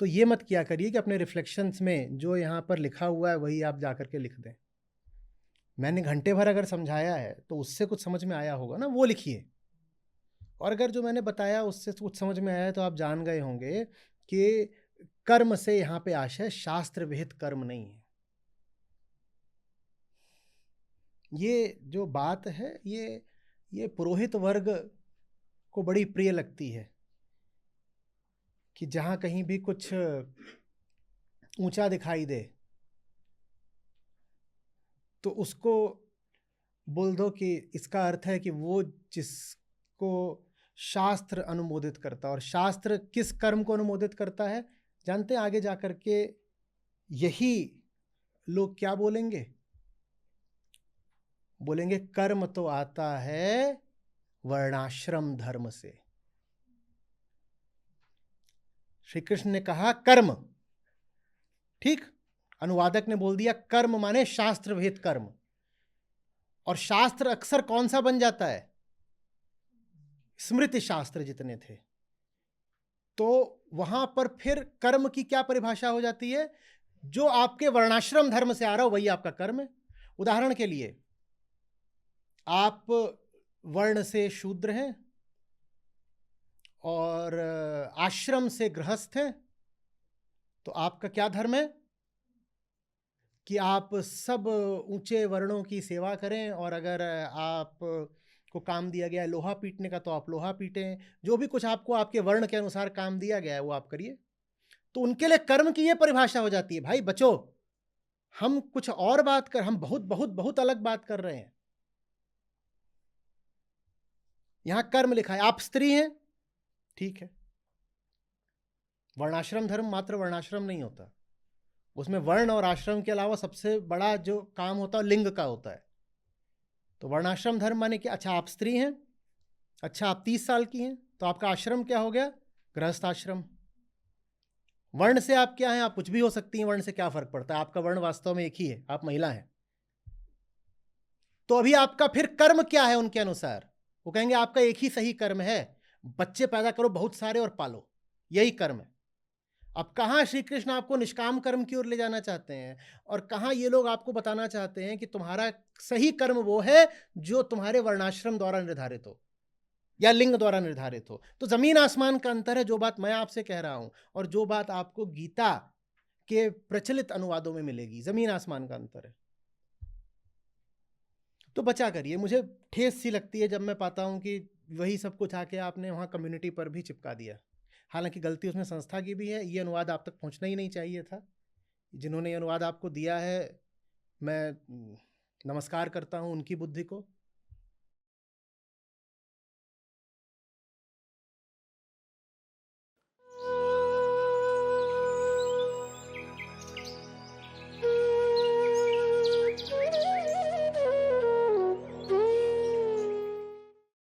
तो ये मत किया करिए कि अपने रिफ्लेक्शंस में जो यहाँ पर लिखा हुआ है वही आप जाकर के लिख दें। मैंने घंटे भर अगर समझाया है तो उससे कुछ समझ में आया होगा ना, वो लिखिए। और अगर जो मैंने बताया उससे कुछ समझ में आया है तो आप जान गए होंगे कि कर्म से यहाँ पे आशय शास्त्र विहित कर्म नहीं है। ये जो बात है ये पुरोहित वर्ग को बड़ी प्रिय लगती है कि जहाँ कहीं भी कुछ ऊंचा दिखाई दे तो उसको बोल दो कि इसका अर्थ है कि वो जिसको शास्त्र अनुमोदित करता है। और शास्त्र किस कर्म को अनुमोदित करता है जानते हैं? आगे जाकर के यही लोग क्या बोलेंगे? बोलेंगे कर्म तो आता है वर्णाश्रम धर्म से। श्री कृष्ण ने कहा कर्म, ठीक, अनुवादक ने बोल दिया कर्म माने शास्त्र विहित कर्म। और शास्त्र अक्सर कौन सा बन जाता है? स्मृति शास्त्र जितने थे। तो वहां पर फिर कर्म की क्या परिभाषा हो जाती है? जो आपके वर्णाश्रम धर्म से आ रहा हो वही आपका कर्म है। उदाहरण के लिए, आप वर्ण से शूद्र हैं और आश्रम से गृहस्थ हैं, तो आपका क्या धर्म है? कि आप सब ऊंचे वर्णों की सेवा करें, और अगर आप को काम दिया गया है लोहा पीटने का तो आप लोहा पीटें। जो भी कुछ आपको आपके वर्ण के अनुसार काम दिया गया है वो आप करिए। तो उनके लिए कर्म की ये परिभाषा हो जाती है। भाई बच्चों, हम कुछ और बात कर, हम बहुत बहुत बहुत अलग बात कर रहे हैं। यहां कर्म लिखा है, आप स्त्री हैं, ठीक है। वर्णाश्रम धर्म मात्र वर्णाश्रम नहीं होता, उसमें वर्ण और आश्रम के अलावा सबसे बड़ा जो काम होता है लिंग का होता है। तो वर्णाश्रम धर्म माने कि अच्छा आप स्त्री हैं, अच्छा आप 30 साल की हैं, तो आपका आश्रम क्या हो गया? गृहस्थ आश्रम। वर्ण से आप क्या हैं? आप कुछ भी हो सकती हैं, वर्ण से क्या फर्क पड़ता है? आपका वर्ण वास्तव में एक ही है, आप महिला हैं। तो अभी आपका फिर कर्म क्या है उनके अनुसार? वो कहेंगे आपका एक ही सही कर्म है, बच्चे पैदा करो बहुत सारे और पालो, यही कर्म है। अब कहाँ श्री कृष्ण आपको निष्काम कर्म की ओर ले जाना चाहते हैं, और कहाँ ये लोग आपको बताना चाहते हैं कि तुम्हारा सही कर्म वो है जो तुम्हारे वर्णाश्रम द्वारा निर्धारित हो या लिंग द्वारा निर्धारित हो। तो जमीन आसमान का अंतर है, जो बात मैं आपसे कह रहा हूं और जो बात आपको गीता के प्रचलित अनुवादों में मिलेगी, जमीन आसमान का अंतर है। तो बचा करिए। मुझे ठेस सी लगती है जब मैं पाता हूं कि वही सब कुछ आके आपने वहां कम्युनिटी पर भी चिपका दिया। हालांकि गलती उसमें संस्था की भी है, ये अनुवाद आप तक पहुंचना ही नहीं चाहिए था, जिन्होंने ये अनुवाद आपको दिया है, मैं नमस्कार करता हूँ उनकी बुद्धि को।